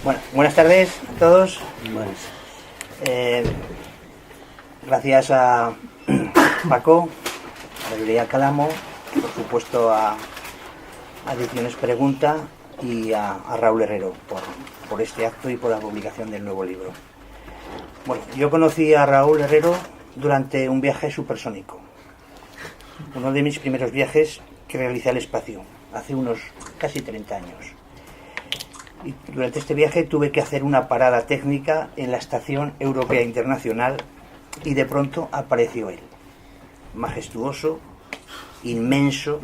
Bueno, buenas tardes a todos. Gracias a Paco, a la librería Calamo, por supuesto a Ediciones Pregunta y a Raúl Herrero por este acto y por la publicación del nuevo libro. Bueno, yo conocí a Raúl Herrero durante un viaje supersónico, uno de mis primeros viajes que realicé al espacio, hace unos casi 30 años. Y durante este viaje tuve que hacer una parada técnica en la Estación Europea Internacional y de pronto apareció él, majestuoso, inmenso,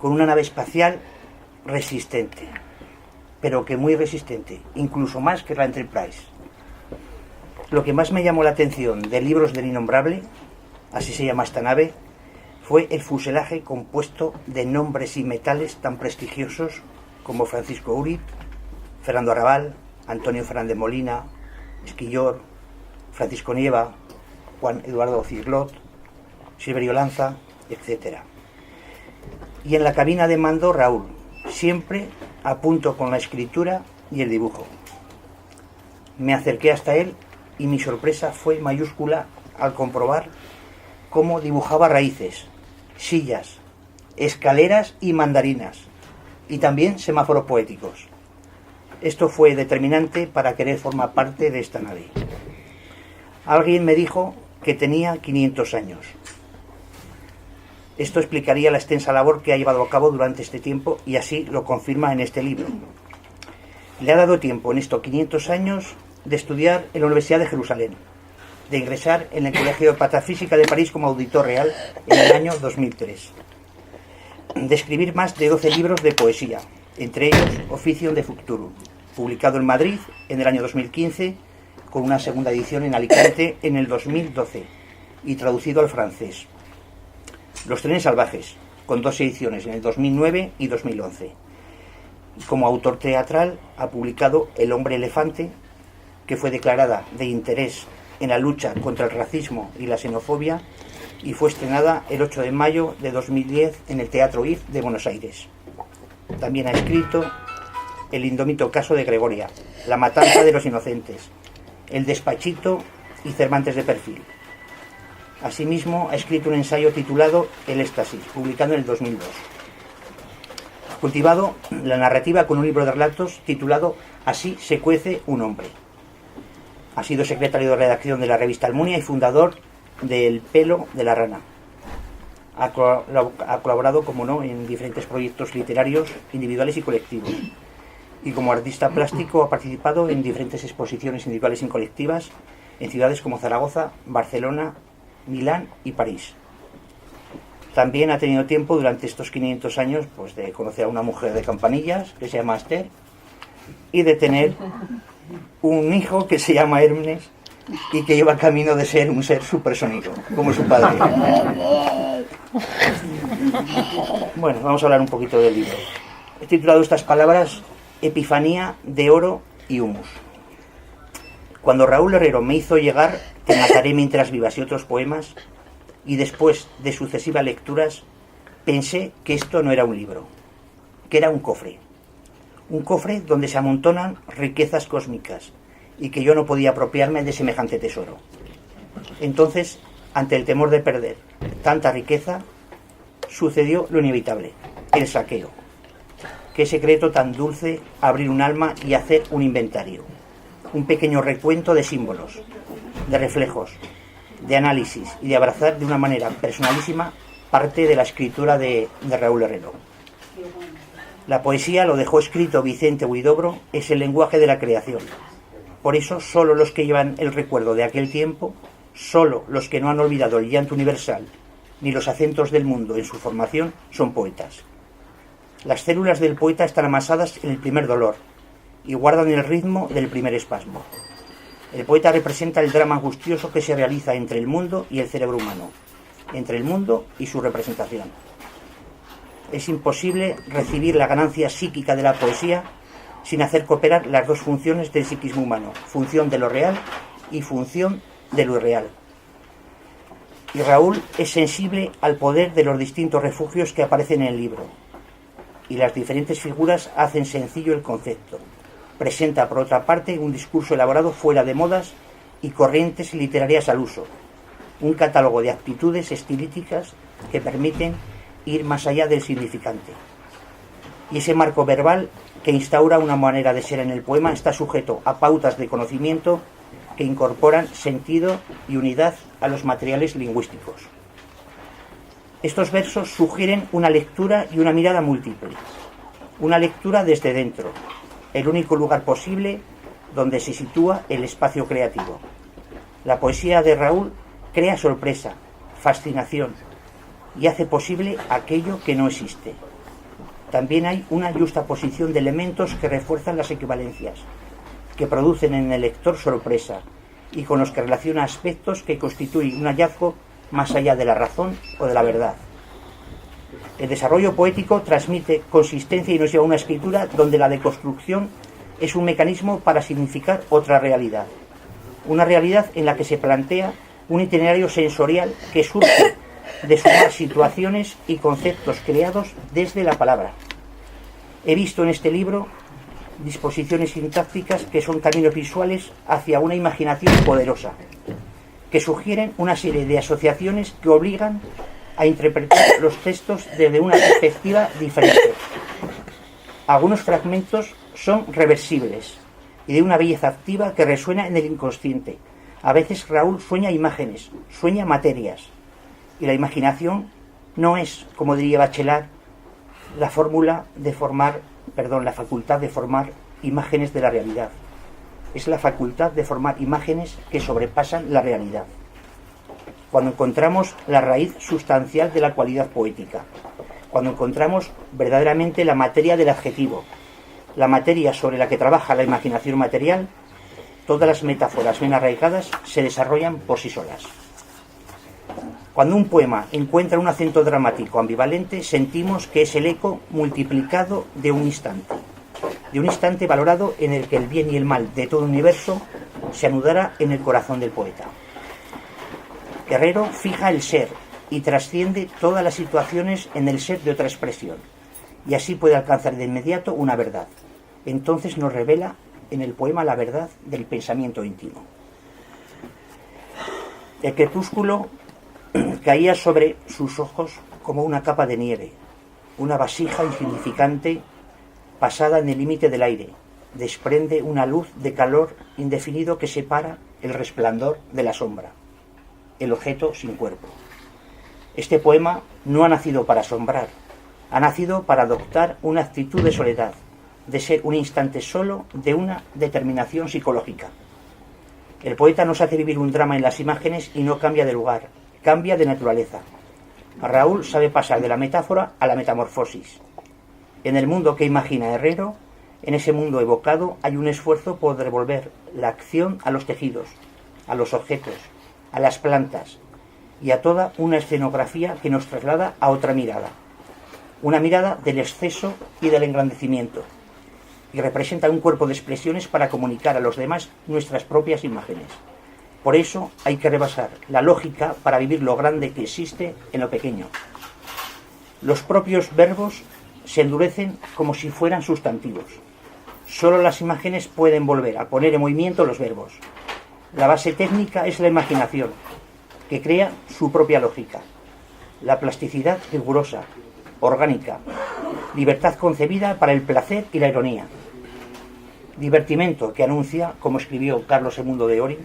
con una nave espacial resistente, pero que muy resistente, incluso más que la Enterprise. Lo que más me llamó la atención de Libros del Innombrable, así se llama esta nave, fue el fuselaje compuesto de nombres y metales tan prestigiosos como Francisco Urit, Fernando Arrabal, Antonio Fernández Molina, Esquillor, Francisco Nieva, Juan Eduardo Cirlot, Silverio Lanza, etc. Y en la cabina de mando Raúl, siempre a punto con la escritura y el dibujo. Me acerqué hasta él y mi sorpresa fue mayúscula al comprobar cómo dibujaba raíces, sillas, escaleras y mandarinas, y también semáforos poéticos. Esto fue determinante para querer formar parte de esta nave. Alguien me dijo que tenía 500 años. Esto explicaría la extensa labor que ha llevado a cabo durante este tiempo y así lo confirma en este libro. Le ha dado tiempo en estos 500 años de estudiar en la Universidad de Jerusalén, de ingresar en el Colegio de Patafísica de París como auditor real en el año 2003, de escribir más de 12 libros de poesía, entre ellos Officium de Futurum, publicado en Madrid en el año 2015, con una segunda edición en Alicante en el 2012 y traducido al francés. Los trenes salvajes, con 2 ediciones en el 2009 y 2011. Como autor teatral ha publicado El hombre elefante, que fue declarada de interés en la lucha contra el racismo y la xenofobia y fue estrenada el 8 de mayo de 2010 en el Teatro IF de Buenos Aires. También ha escrito El indómito caso de Gregoria, La matanza de los inocentes, El despachito y Cervantes de perfil. Asimismo, ha escrito un ensayo titulado El éxtasis, publicado en el 2002. Ha cultivado la narrativa con un libro de relatos titulado Así se cuece un hombre. Ha sido secretario de redacción de la revista Almunia y fundador de El pelo de la rana. Ha colaborado, como no, en diferentes proyectos literarios individuales y colectivos. Y como artista plástico ha participado en diferentes exposiciones individuales y colectivas en ciudades como Zaragoza, Barcelona, Milán y París. También ha tenido tiempo durante estos 500 años pues, de conocer a una mujer de Campanillas que se llama Esther y de tener un hijo que se llama Hermes y que lleva camino de ser un ser supersónico, como su padre. Bueno, vamos a hablar un poquito del libro. He titulado estas palabras Epifanía de oro y humus. Cuando Raúl Herrero me hizo llegar Te mataré mientras vivas y otros poemas, y después de sucesivas lecturas, pensé que esto no era un libro, que era un cofre. Un cofre donde se amontonan riquezas cósmicas y que yo no podía apropiarme de semejante tesoro. Entonces, ante el temor de perder tanta riqueza, sucedió lo inevitable, el saqueo. Qué secreto tan dulce abrir un alma y hacer un inventario, un pequeño recuento de símbolos, de reflejos, de análisis y de abrazar de una manera personalísima parte de la escritura de Raúl Herrero. La poesía, lo dejó escrito Vicente Huidobro, es el lenguaje de la creación. Por eso, solo los que llevan el recuerdo de aquel tiempo, solo los que no han olvidado el llanto universal ni los acentos del mundo en su formación, son poetas. Las células del poeta están amasadas en el primer dolor y guardan el ritmo del primer espasmo. El poeta representa el drama angustioso que se realiza entre el mundo y el cerebro humano, entre el mundo y su representación. Es imposible recibir la ganancia psíquica de la poesía sin hacer cooperar las dos funciones del psiquismo humano, función de lo real y función de lo irreal. Y Raúl es sensible al poder de los distintos refugios que aparecen en el libro, y las diferentes figuras hacen sencillo el concepto. Presenta, por otra parte, un discurso elaborado fuera de modas y corrientes literarias al uso, un catálogo de aptitudes estilísticas que permiten ir más allá del significante. Y ese marco verbal que instaura una manera de ser en el poema está sujeto a pautas de conocimiento que incorporan sentido y unidad a los materiales lingüísticos. Estos versos sugieren una lectura y una mirada múltiple, una lectura desde dentro, el único lugar posible donde se sitúa el espacio creativo. La poesía de Raúl crea sorpresa, fascinación y hace posible aquello que no existe. También hay una justaposición de elementos que refuerzan las equivalencias, que producen en el lector sorpresa y con los que relaciona aspectos que constituyen un hallazgo más allá de la razón o de la verdad. El desarrollo poético transmite consistencia y nos lleva a una escritura donde la deconstrucción es un mecanismo para significar otra realidad. Una realidad en la que se plantea un itinerario sensorial que surge de sumar situaciones y conceptos creados desde la palabra. He visto en este libro disposiciones sintácticas que son caminos visuales hacia una imaginación poderosa, que sugieren una serie de asociaciones que obligan a interpretar los textos desde una perspectiva diferente. Algunos fragmentos son reversibles y de una belleza activa que resuena en el inconsciente. A veces Raúl sueña imágenes, sueña materias, y la imaginación no es, como diría Bachelard, la facultad de formar imágenes de la realidad. Es la facultad de formar imágenes que sobrepasan la realidad. Cuando encontramos la raíz sustancial de la cualidad poética, cuando encontramos verdaderamente la materia del adjetivo, la materia sobre la que trabaja la imaginación material, todas las metáforas bien arraigadas se desarrollan por sí solas. Cuando un poema encuentra un acento dramático ambivalente, sentimos que es el eco multiplicado de un instante valorado en el que el bien y el mal de todo el universo se anudara en el corazón del poeta. Herrero fija el ser y trasciende todas las situaciones en el ser de otra expresión, y así puede alcanzar de inmediato una verdad. Entonces nos revela en el poema la verdad del pensamiento íntimo. El crepúsculo caía sobre sus ojos como una capa de nieve, una vasija insignificante pasada en el límite del aire. Desprende una luz de calor indefinido que separa el resplandor de la sombra, el objeto sin cuerpo. Este poema no ha nacido para asombrar, ha nacido para adoptar una actitud de soledad, de ser un instante solo de una determinación psicológica. El poeta nos hace vivir un drama en las imágenes y no cambia de lugar, cambia de naturaleza. Raúl sabe pasar de la metáfora a la metamorfosis. En el mundo que imagina Herrero, en ese mundo evocado, hay un esfuerzo por devolver la acción a los tejidos, a los objetos, a las plantas y a toda una escenografía que nos traslada a otra mirada, una mirada del exceso y del engrandecimiento, y representa un cuerpo de expresiones para comunicar a los demás nuestras propias imágenes. Por eso hay que rebasar la lógica para vivir lo grande que existe en lo pequeño. Los propios verbos se endurecen como si fueran sustantivos. Solo las imágenes pueden volver a poner en movimiento los verbos. La base técnica es la imaginación, que crea su propia lógica. La plasticidad rigurosa, orgánica, libertad concebida para el placer y la ironía. Divertimento que anuncia, como escribió Carlos II de Ory,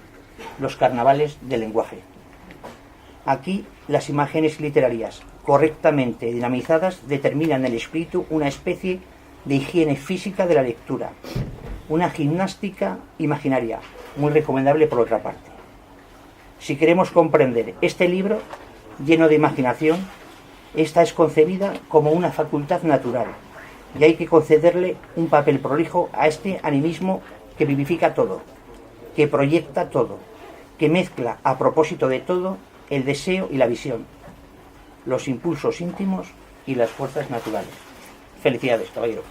los carnavales del lenguaje. Aquí las imágenes literarias, correctamente dinamizadas, determinan en el espíritu una especie de higiene física de la lectura, una gimnástica imaginaria, muy recomendable por otra parte. Si queremos comprender este libro lleno de imaginación, esta es concebida como una facultad natural, y hay que concederle un papel prolijo a este animismo que vivifica todo, que proyecta todo, que mezcla a propósito de todo el deseo y la visión, los impulsos íntimos y las fuerzas naturales. Felicidades, caballero.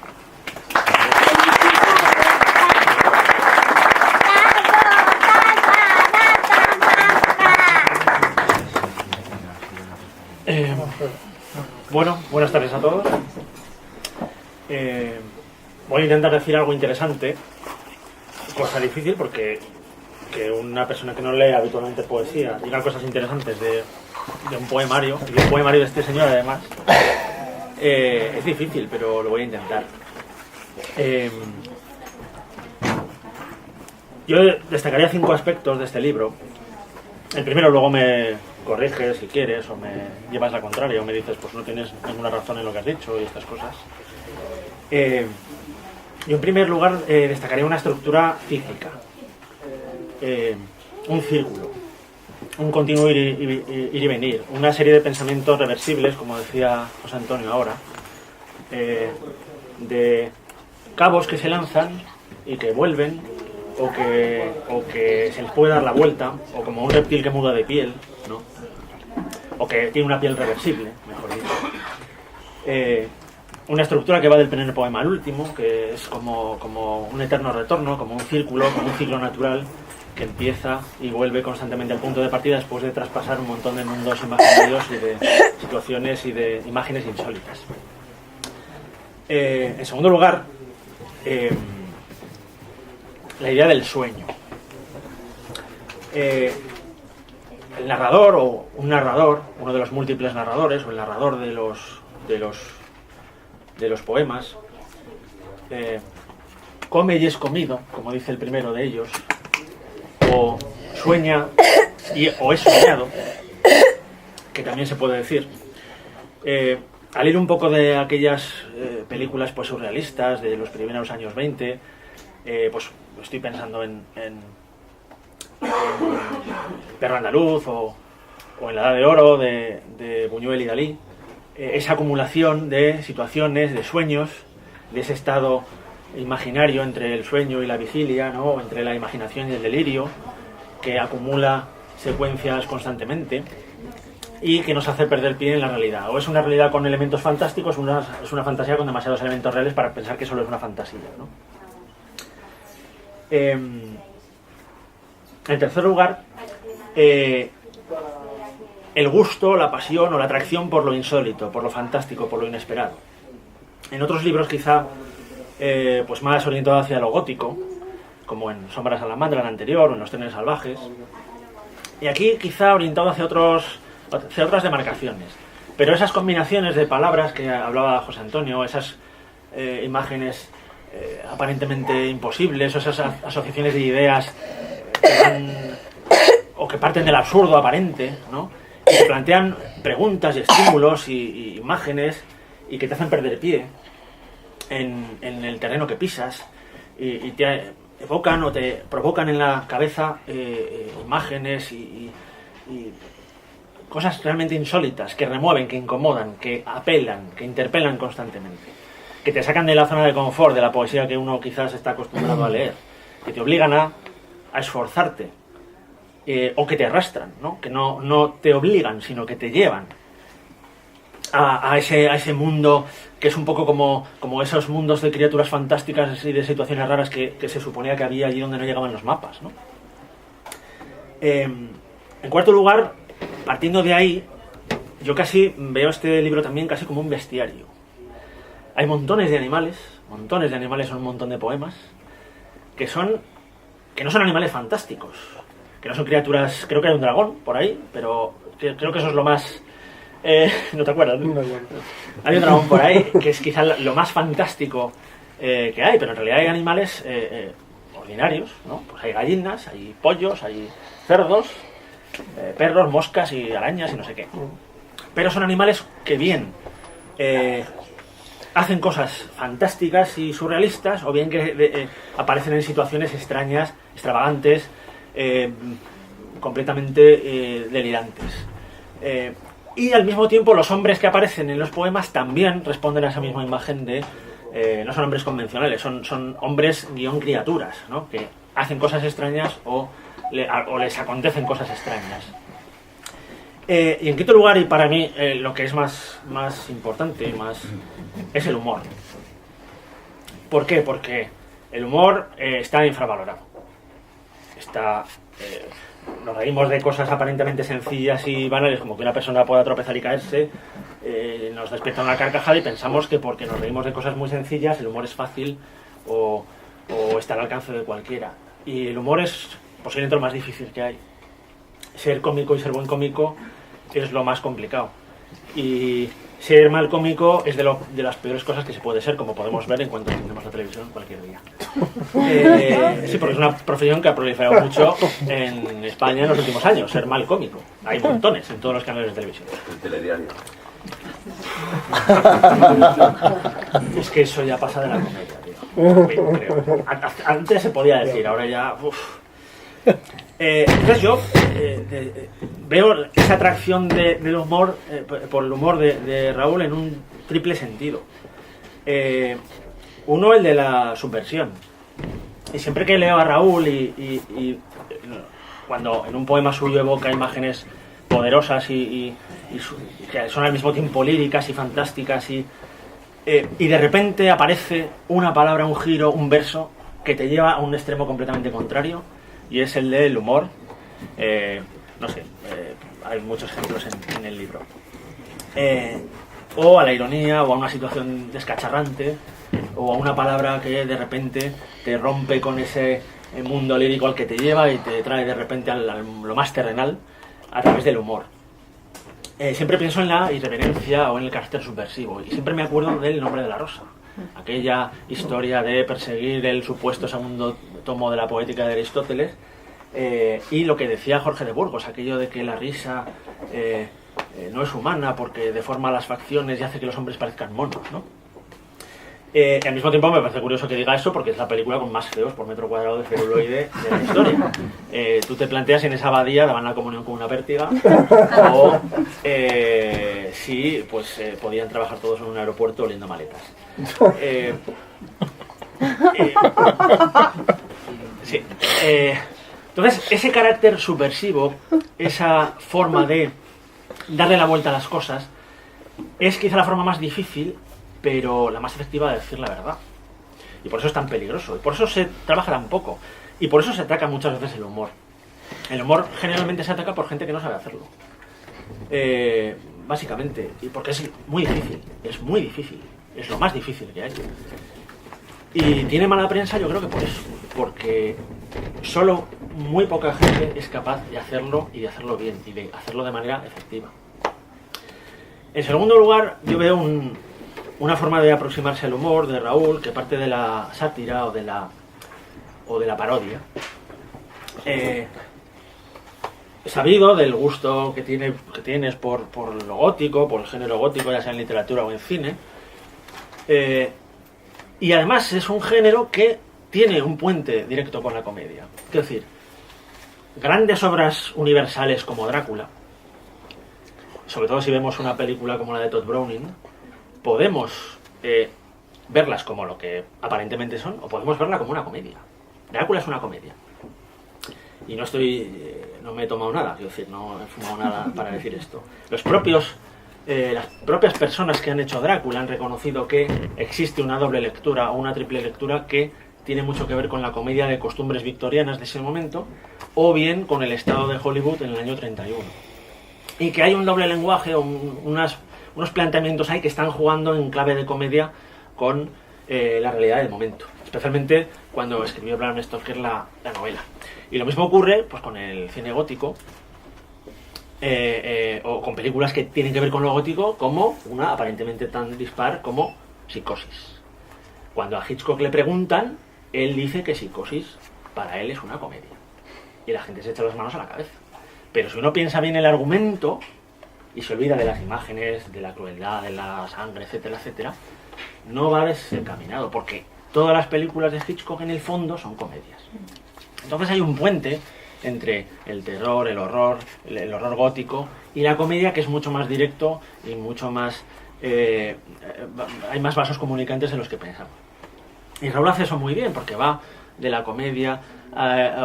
Bueno, buenas tardes a todos. Voy voy a intentar decir algo interesante, cosa difícil porque que una persona que no lee habitualmente poesía diga cosas interesantes de un poemario, y de un poemario de este señor además, es difícil, pero lo voy a intentar. Yo destacaría 5 aspectos de este libro. El primero, luego me corriges si quieres, o me llevas la contraria, o me dices, pues no tienes ninguna razón en lo que has dicho y estas cosas. Yo en primer lugar destacaría una estructura cíclica, un círculo, un continuo ir y venir, una serie de pensamientos reversibles, como decía José Antonio ahora, de cabos que se lanzan y que vuelven, o que se les puede dar la vuelta, o como un reptil que muda de piel, ¿no? O que tiene una piel reversible, mejor dicho. Una estructura que va del primer poema al último, que es como un eterno retorno, como un círculo, como un ciclo natural que empieza y vuelve constantemente al punto de partida después de traspasar un montón de mundos imaginarios y de situaciones y de imágenes insólitas. En segundo lugar, la idea del sueño. El narrador, o un narrador, uno de los múltiples narradores, o el narrador de los poemas, come y es comido, como dice el primero de ellos, o sueña o es soñado, que también se puede decir. Al ir un poco de aquellas películas pues surrealistas de los primeros años 20, pues estoy pensando en Perro Andaluz o en La Edad de Oro de Buñuel y Dalí, esa acumulación de situaciones, de sueños, de ese estado imaginario entre el sueño y la vigilia, ¿no? Entre la imaginación y el delirio, que acumula secuencias constantemente y que nos hace perder pie en la realidad. O es una realidad con elementos fantásticos, es una fantasía con demasiados elementos reales para pensar que solo es una fantasía, ¿no? En tercer lugar, el gusto, la pasión o la atracción por lo insólito, por lo fantástico, por lo inesperado. En otros libros quizá pues más orientado hacia lo gótico, como en Sombra de Salamandra, el anterior, o en Los trenes salvajes. Y aquí quizá orientado hacia otras demarcaciones. Pero esas combinaciones de palabras que hablaba José Antonio, esas imágenes aparentemente imposibles, o esas asociaciones de ideas que van, o que parten del absurdo aparente, ¿no? Y que plantean preguntas y estímulos y imágenes y que te hacen perder pie en el terreno que pisas y te evocan o te provocan en la cabeza imágenes y cosas realmente insólitas que remueven, que incomodan, que apelan, que interpelan constantemente, que te sacan de la zona de confort de la poesía que uno quizás está acostumbrado a leer, que te obligan a esforzarte, o que te arrastran, ¿no? Que no te obligan, sino que te llevan a ese mundo que es un poco como esos mundos de criaturas fantásticas y de situaciones raras que se suponía que había allí donde no llegaban los mapas, ¿no? En cuarto lugar, partiendo de ahí, yo casi veo este libro también casi como un bestiario. Hay montones de animales en un montón de poemas, que no son animales fantásticos, que no son criaturas. Creo que hay un dragón por ahí, pero creo que eso es lo más... ¿no te acuerdas? No. Hay un dragón por ahí que es quizá lo más fantástico que hay, pero en realidad hay animales ordinarios, ¿no? Pues hay gallinas, hay pollos, hay cerdos, perros, moscas y arañas y no sé qué. Pero son animales que bien hacen cosas fantásticas y surrealistas, o bien que aparecen en situaciones extrañas, extravagantes, completamente delirantes. Y al mismo tiempo los hombres que aparecen en los poemas también responden a esa misma imagen de... no son hombres convencionales, son hombres guión criaturas, ¿no? Que hacen cosas extrañas o les acontecen cosas extrañas. Y en quinto lugar, y para mí lo que es más importante es el humor. ¿Por qué? Porque el humor está infravalorado. Nos reímos de cosas aparentemente sencillas y banales, como que una persona pueda tropezar y caerse, nos despierta una carcajada y pensamos que porque nos reímos de cosas muy sencillas el humor es fácil o está al alcance de cualquiera. Y el humor es posiblemente lo más difícil que hay. Ser cómico y ser buen cómico es lo más complicado. Y ser mal cómico es de las peores cosas que se puede ser, como podemos ver en cuanto tenemos la televisión cualquier día. Sí, porque es una profesión que ha proliferado mucho en España en los últimos años, ser mal cómico. Hay montones en todos los canales de televisión. El telediario. Es que eso ya pasa de la comedia, tío. Creo. Antes se podía decir, ahora ya... entonces yo veo esa atracción del humor, por el humor de Raúl en un triple sentido. Uno, el de la subversión. Y siempre que leo a Raúl y cuando en un poema suyo evoca imágenes poderosas y que son al mismo tiempo líricas y fantásticas y de repente aparece una palabra, un giro, un verso que te lleva a un extremo completamente contrario, y es el del humor. No sé, hay muchos ejemplos en el libro. O a la ironía, o a una situación descacharrante, o a una palabra que de repente te rompe con ese mundo lírico al que te lleva y te trae de repente a lo más terrenal a través del humor. Siempre pienso en la irreverencia o en el carácter subversivo, y siempre me acuerdo del Nombre de la Rosa, aquella historia de perseguir el supuesto segundo tomo de la Poética de Aristóteles, y lo que decía Jorge de Burgos, aquello de que la risa no es humana porque deforma las facciones y hace que los hombres parezcan monos, ¿no? Al mismo tiempo me parece curioso que diga eso, porque es la película con más feos por metro cuadrado de celuloide de la historia. Tú te planteas si en esa abadía daban la comunión con una pértiga, o si pues podían trabajar todos en un aeropuerto oliendo maletas. Sí. Entonces, ese carácter subversivo, esa forma de darle la vuelta a las cosas, es quizá la forma más difícil, pero la más efectiva de decir la verdad. Y por eso es tan peligroso, y por eso se trabaja tan poco, y por eso se ataca muchas veces el humor. El humor generalmente se ataca por gente que no sabe hacerlo. Básicamente, y porque es muy difícil, es lo más difícil que hay. Y tiene mala prensa, yo creo que por eso, porque solo muy poca gente es capaz de hacerlo, y de hacerlo bien, y de hacerlo de manera efectiva. En segundo lugar, yo veo una forma de aproximarse al humor de Raúl que parte de la sátira o de la parodia. Sabido del gusto que tienes por lo gótico, por el género gótico, ya sea en literatura o en cine. Y además es un género que tiene un puente directo con la comedia. Es decir, grandes obras universales como Drácula, sobre todo si vemos una película como la de Todd Browning, podemos verlas como lo que aparentemente son, o podemos verla como una comedia. Drácula es una comedia. Y no me he tomado nada, quiero decir, no he fumado nada para decir esto. Las propias personas que han hecho Drácula han reconocido que existe una doble lectura o una triple lectura que tiene mucho que ver con la comedia de costumbres victorianas de ese momento, o bien con el estado de Hollywood en el año 31. Y que hay un doble lenguaje, o unos planteamientos ahí que están jugando en clave de comedia con la realidad del momento, especialmente cuando escribió Bram Stoker la novela. Y lo mismo ocurre pues con el cine gótico, o con películas que tienen que ver con lo gótico, como una aparentemente tan dispar como Psicosis. Cuando a Hitchcock le preguntan, él dice que Psicosis para él es una comedia, y la gente se echa las manos a la cabeza. Pero si uno piensa bien el argumento y se olvida de las imágenes, de la crueldad, de la sangre, etcétera, etcétera, no va desencaminado, porque todas las películas de Hitchcock en el fondo son comedias. Entonces hay un puente entre el terror, el horror gótico y la comedia, que es mucho más directo y mucho más... hay más vasos comunicantes de los que pensamos. Y Raúl hace eso muy bien, porque va de la comedia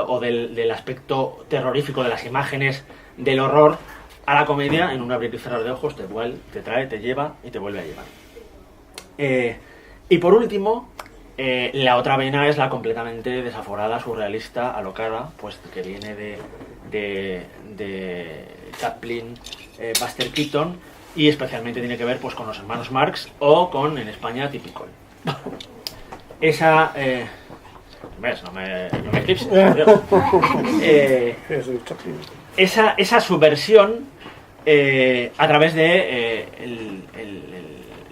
o del aspecto terrorífico de las imágenes del horror a la comedia en un abrir y cerrar de ojos, te trae, te lleva y te vuelve a llevar. Y por último, la otra vena es la completamente desaforada, surrealista, alocada, pues que viene de Chaplin, Buster Keaton, y especialmente tiene que ver pues con los hermanos Marx o con, en España, Typical. esa... ¿ves? No me eclipses. Esa subversión a través de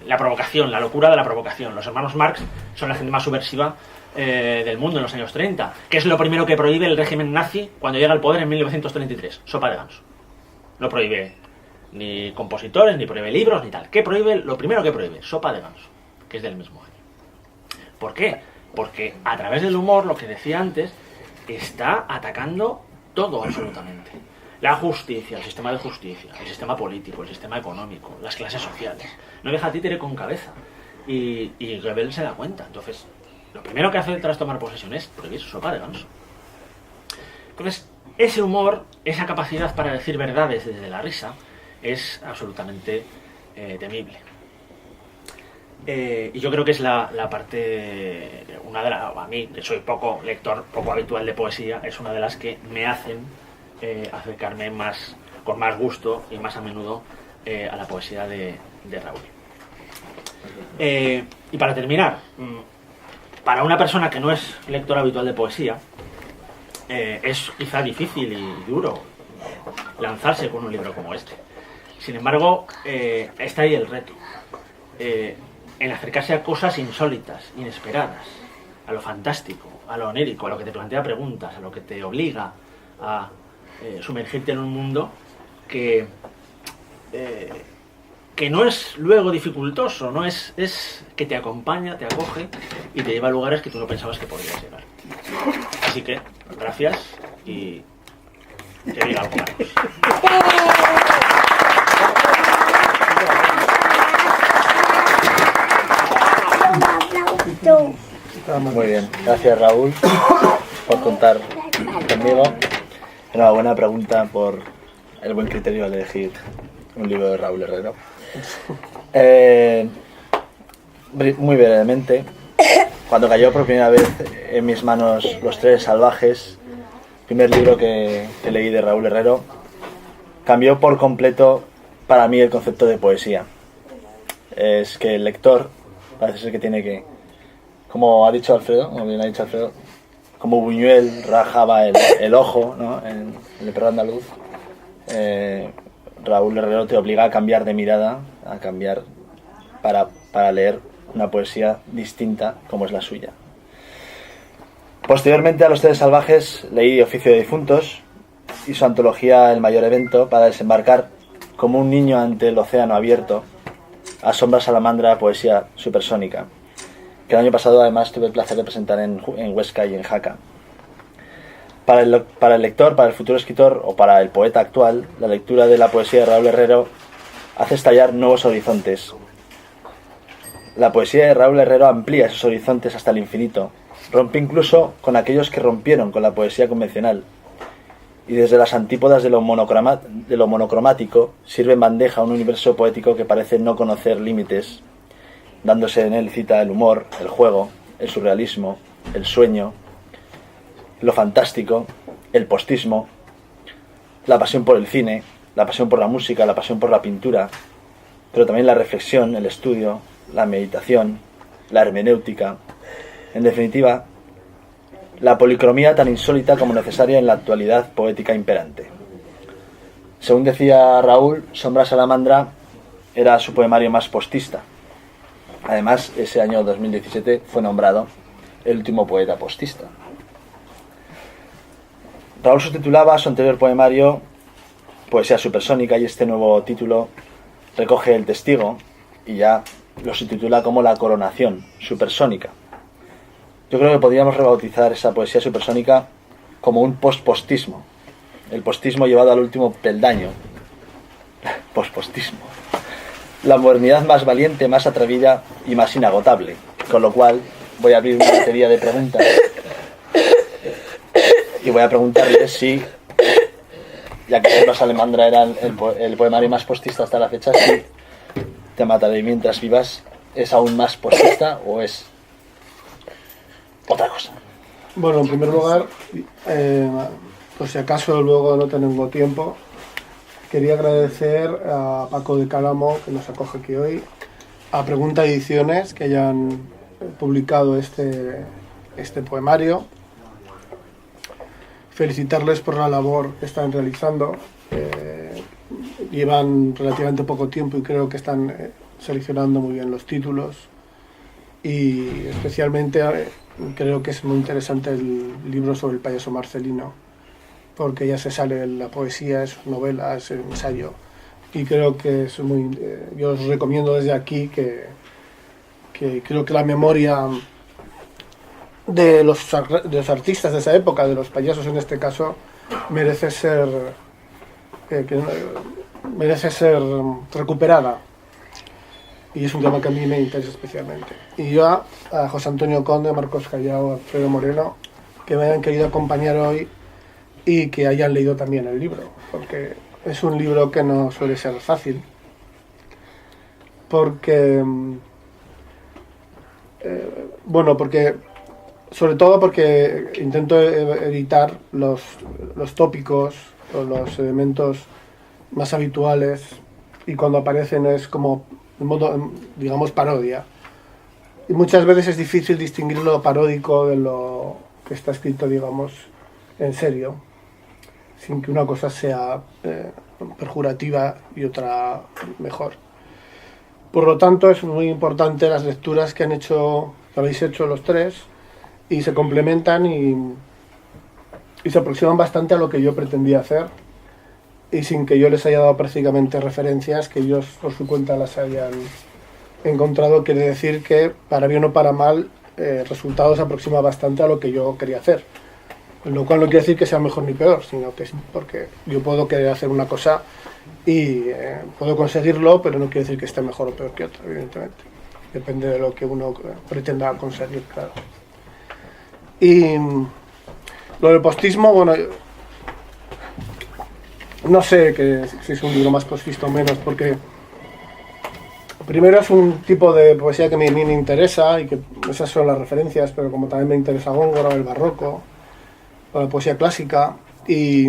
la provocación, la locura de la provocación. Los hermanos Marx son la gente más subversiva del mundo en los años 30, que es lo primero que prohíbe el régimen nazi cuando llega al poder en 1933, sopa de ganso. No prohíbe ni compositores, ni prohíbe libros, ni tal. ¿Qué prohíbe? Lo primero que prohíbe, sopa de ganso, que es del mismo año. ¿Por qué? Porque a través del humor, lo que decía antes, está atacando todo absolutamente. La justicia, el sistema de justicia, el sistema político, el sistema económico, las clases sociales. No deja títere con cabeza. Y Goebbels se da cuenta. Entonces, lo primero que hace tras tomar posesión es prohibir sopa de ganso. Entonces, ese humor, esa capacidad para decir verdades desde la risa, es absolutamente temible. Y yo creo que es la parte, a mí, que soy poco lector, poco habitual de poesía, es una de las que me hacen acercarme con más gusto y más a menudo a la poesía de Raúl. Y para terminar, para una persona que no es lector habitual de poesía, es quizá difícil y duro lanzarse con un libro como este. Sin embargo, está ahí el reto. En acercarse a cosas insólitas, inesperadas, a lo fantástico, a lo onírico, a lo que te plantea preguntas, a lo que te obliga a sumergirte en un mundo que no es luego dificultoso, no es que te acompaña, te acoge y te lleva a lugares que tú no pensabas que podrías llegar. Así que, gracias y que diga algo más. Muy bien, gracias Raúl por contar conmigo. Una buena pregunta por el buen criterio al elegir un libro de Raúl Herrero. Muy brevemente, cuando cayó por primera vez en mis manos Los Tres Salvajes, primer libro que leí de Raúl Herrero, cambió por completo para mí el concepto de poesía. Es que el lector parece ser que tiene que, como ha dicho Alfredo, como bien ha dicho Alfredo, como Buñuel rajaba el ojo, ¿no?, en El perro andaluz, Raúl Herrero te obliga a cambiar de mirada, a cambiar para leer una poesía distinta como es la suya. Posteriormente a Los Tres Salvajes leí Oficio de Difuntos y su antología El mayor evento, para desembarcar como un niño ante el océano abierto a Sombra Salamandra, poesía supersónica, que el año pasado además tuve el placer de presentar en Huesca y en Jaca. Para el lector, para el futuro escritor o para el poeta actual, la lectura de la poesía de Raúl Herrero hace estallar nuevos horizontes. La poesía de Raúl Herrero amplía esos horizontes hasta el infinito, rompe incluso con aquellos que rompieron con la poesía convencional, y desde las antípodas de lo monocromático sirve en bandeja un universo poético que parece no conocer límites, dándose en él cita el humor, el juego, el surrealismo, el sueño, lo fantástico, el postismo, la pasión por el cine, la pasión por la música, la pasión por la pintura, pero también la reflexión, el estudio, la meditación, la hermenéutica, en definitiva, la policromía tan insólita como necesaria en la actualidad poética imperante. Según decía Raúl, Sombra Salamandra era su poemario más postista. Además, ese año 2017 fue nombrado el último poeta postista. Raúl subtitulaba su anterior poemario Poesía supersónica, y este nuevo título recoge el testigo y ya lo subtitula como La coronación supersónica. Yo creo que podríamos rebautizar esa poesía supersónica como un pospostismo. El postismo llevado al último peldaño. Pospostismo. La modernidad más valiente, más atrevida y más inagotable. Con lo cual voy a abrir una batería de preguntas y voy a preguntarles si, ya que Sombra Salamandra era el poemario más postista hasta la fecha, si Te mataré mientras vivas es aún más postista o es otra cosa. Bueno, en primer lugar, por si acaso luego no tengo tiempo, quería agradecer a Paco de Cálamo, que nos acoge aquí hoy, a Pregunta Ediciones, que hayan publicado este poemario. Felicitarles por la labor que están realizando. Llevan relativamente poco tiempo y creo que están seleccionando muy bien los títulos. Y especialmente creo que es muy interesante el libro sobre el payaso Marcelino, porque ya se sale de la poesía, es novela, es ensayo. Y creo que es muy... yo os recomiendo desde aquí que creo que la memoria de los artistas de esa época, de los payasos en este caso, merece ser recuperada. Y es un tema que a mí me interesa especialmente. Y yo a José Antonio Conde, a Marcos Callao, a Alfredo Moreno, que me hayan querido acompañar hoy y que hayan leído también el libro, porque es un libro que no suele ser fácil, porque sobre todo porque intento evitar los tópicos o los elementos más habituales, y cuando aparecen es como en modo, digamos, parodia. Y muchas veces es difícil distinguir lo paródico de lo que está escrito, digamos, en serio, sin que una cosa sea perjurativa y otra mejor. Por lo tanto, es muy importante las lecturas que habéis hecho los tres, y se complementan y se aproximan bastante a lo que yo pretendía hacer, y sin que yo les haya dado prácticamente referencias, que ellos por su cuenta las hayan encontrado. Quiere decir que, para bien o para mal, el resultado se aproxima bastante a lo que yo quería hacer. Lo cual no quiere decir que sea mejor ni peor, sino que es porque yo puedo querer hacer una cosa y puedo conseguirlo, pero no quiere decir que esté mejor o peor que otra, evidentemente. Depende de lo que uno pretenda conseguir, claro. Y lo del postismo, bueno, no sé si es un libro más postista o menos, porque primero es un tipo de poesía que a mí me interesa, y que esas son las referencias, pero como también me interesa Góngora, el barroco, o la poesía clásica, y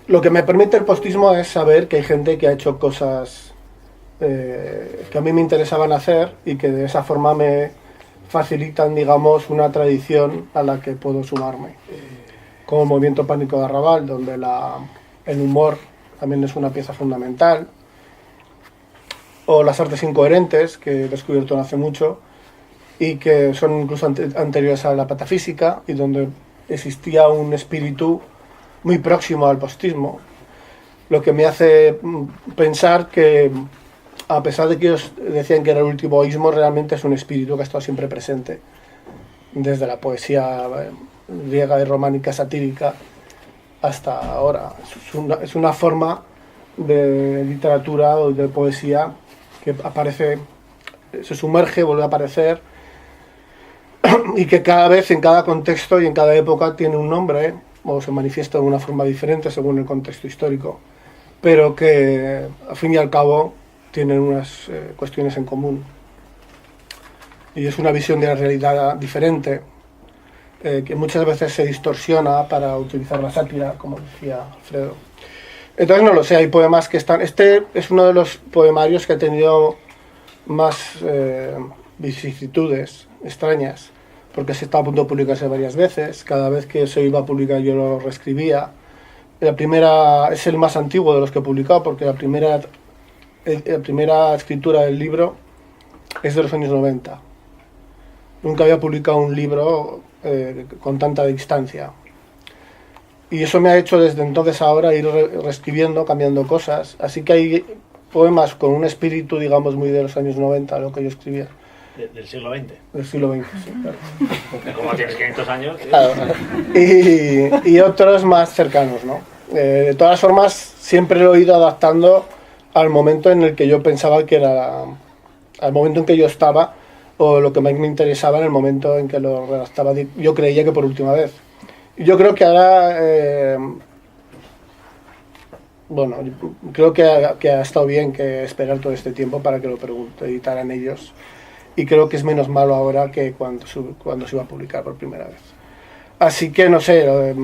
lo que me permite el postismo es saber que hay gente que ha hecho cosas que a mí me interesaban hacer, y que de esa forma me facilitan, digamos, una tradición a la que puedo sumarme, como el movimiento Pánico de Arrabal, donde el humor también es una pieza fundamental, o las artes incoherentes, que he descubierto no hace mucho, y que son incluso anteriores a la patafísica, y donde existía un espíritu muy próximo al postismo, lo que me hace pensar que, a pesar de que ellos decían que era el último ismo, realmente es un espíritu que ha estado siempre presente, desde la poesía griega y románica satírica hasta ahora. Es una forma de literatura o de poesía que aparece, se sumerge, vuelve a aparecer, y que cada vez, en cada contexto y en cada época, tiene un nombre, o se manifiesta de una forma diferente según el contexto histórico, pero que, al fin y al cabo, tienen unas cuestiones en común. Y es una visión de la realidad diferente, que muchas veces se distorsiona para utilizar la sátira, como decía Alfredo. Entonces, no lo sé, hay poemas que están... Este es uno de los poemarios que ha tenido más vicisitudes extrañas, porque se está a punto de publicarse varias veces. Cada vez que se iba a publicar yo lo reescribía. La primera es el más antiguo de los que he publicado, porque la primera escritura del libro es de los años 90. Nunca había publicado un libro con tanta distancia. Y eso me ha hecho desde entonces ahora ir reescribiendo, cambiando cosas. Así que hay poemas con un espíritu, digamos, muy de los años 90, lo que yo escribía. ¿Del siglo XX? Del siglo XX, sí, claro. Como tienes 500 años. Claro. Y otros más cercanos, ¿no? De todas formas, siempre lo he ido adaptando al momento en el que yo pensaba que era... al momento en que yo estaba, o lo que más me interesaba en el momento en que lo redactaba. Yo creía que por última vez. Yo creo que ahora... bueno, creo que ha estado bien que esperar todo este tiempo para que lo editaran ellos. Y creo que es menos malo ahora que cuando se iba a publicar por primera vez. Así que no sé,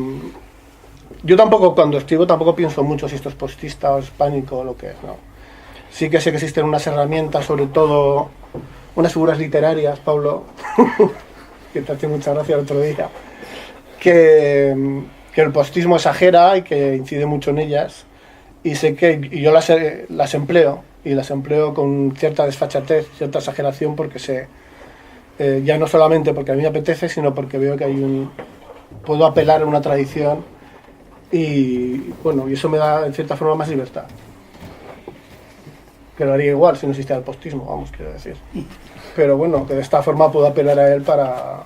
yo tampoco, cuando escribo, tampoco pienso mucho si esto es postista o es pánico o lo que es, ¿no? Sí que sé que existen unas herramientas, sobre todo unas figuras literarias, Pablo, que te hace mucha gracia el otro día, que el postismo exagera y que incide mucho en ellas, y sé que yo las empleo, y las empleo con cierta desfachatez, cierta exageración, porque sé, ya no solamente porque a mí me apetece, sino porque veo que puedo apelar a una tradición, y bueno, y eso me da en cierta forma más libertad. Que lo haría igual si no existiera el postismo, vamos, quiero decir. Pero bueno, que de esta forma puedo apelar a él para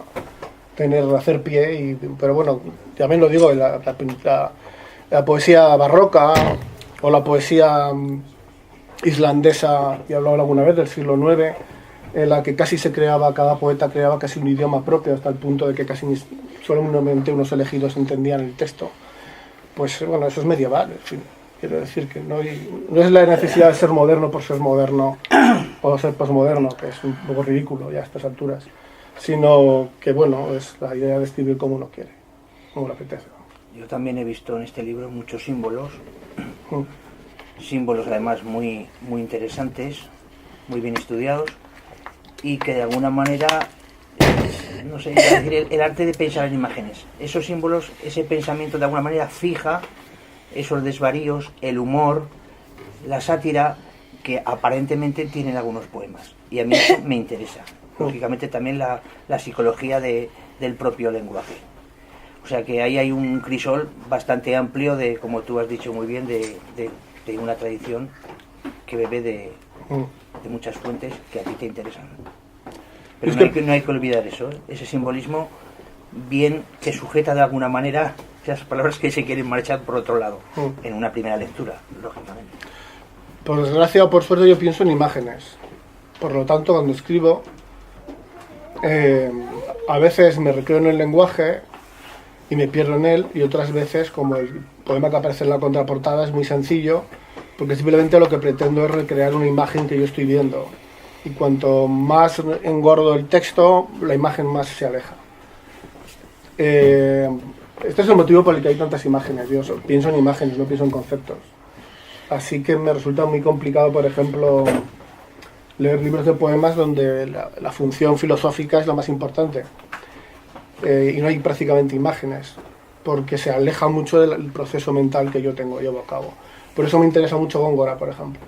hacer pie, pero bueno, también lo digo, la poesía barroca o la poesía islandesa, y he hablado alguna vez del siglo IX, en la que casi cada poeta creaba casi un idioma propio, hasta el punto de que casi solamente unos elegidos entendían el texto. Pues bueno, eso es medieval, en fin. Quiero decir que no es la necesidad de ser moderno por ser moderno o ser posmoderno, que es un poco ridículo ya a estas alturas, sino que bueno, es la idea de escribir como uno quiere, como le apetece. Yo también he visto en este libro muchos símbolos, símbolos además muy, muy interesantes, muy bien estudiados, y que de alguna manera, no sé, es decir, el arte de pensar en imágenes. Esos símbolos, ese pensamiento de alguna manera fija esos desvaríos, el humor, la sátira que aparentemente tienen algunos poemas. Y a mí eso me interesa. Lógicamente también la psicología del propio lenguaje. O sea que ahí hay un crisol bastante amplio de, como tú has dicho muy bien, de una tradición que bebe de muchas fuentes que a ti te interesan. Pero no hay que olvidar eso, ese simbolismo bien que sujeta de alguna manera esas palabras que se quieren marchar por otro lado, en una primera lectura, lógicamente. Por desgracia o por suerte yo pienso en imágenes. Por lo tanto, cuando escribo, a veces me recreo en el lenguaje y me pierdo en él, y otras veces, como el poema que aparece en la contraportada, es muy sencillo, porque simplemente lo que pretendo es recrear una imagen que yo estoy viendo. Y cuanto más engordo el texto, la imagen más se aleja. Este es el motivo por el que hay tantas imágenes. Yo pienso en imágenes, no pienso en conceptos. Así que me resulta muy complicado, por ejemplo, leer libros de poemas donde la función filosófica es la más importante. Y no hay prácticamente imágenes, porque se aleja mucho del proceso mental que yo llevo a cabo. Por eso me interesa mucho Góngora, por ejemplo.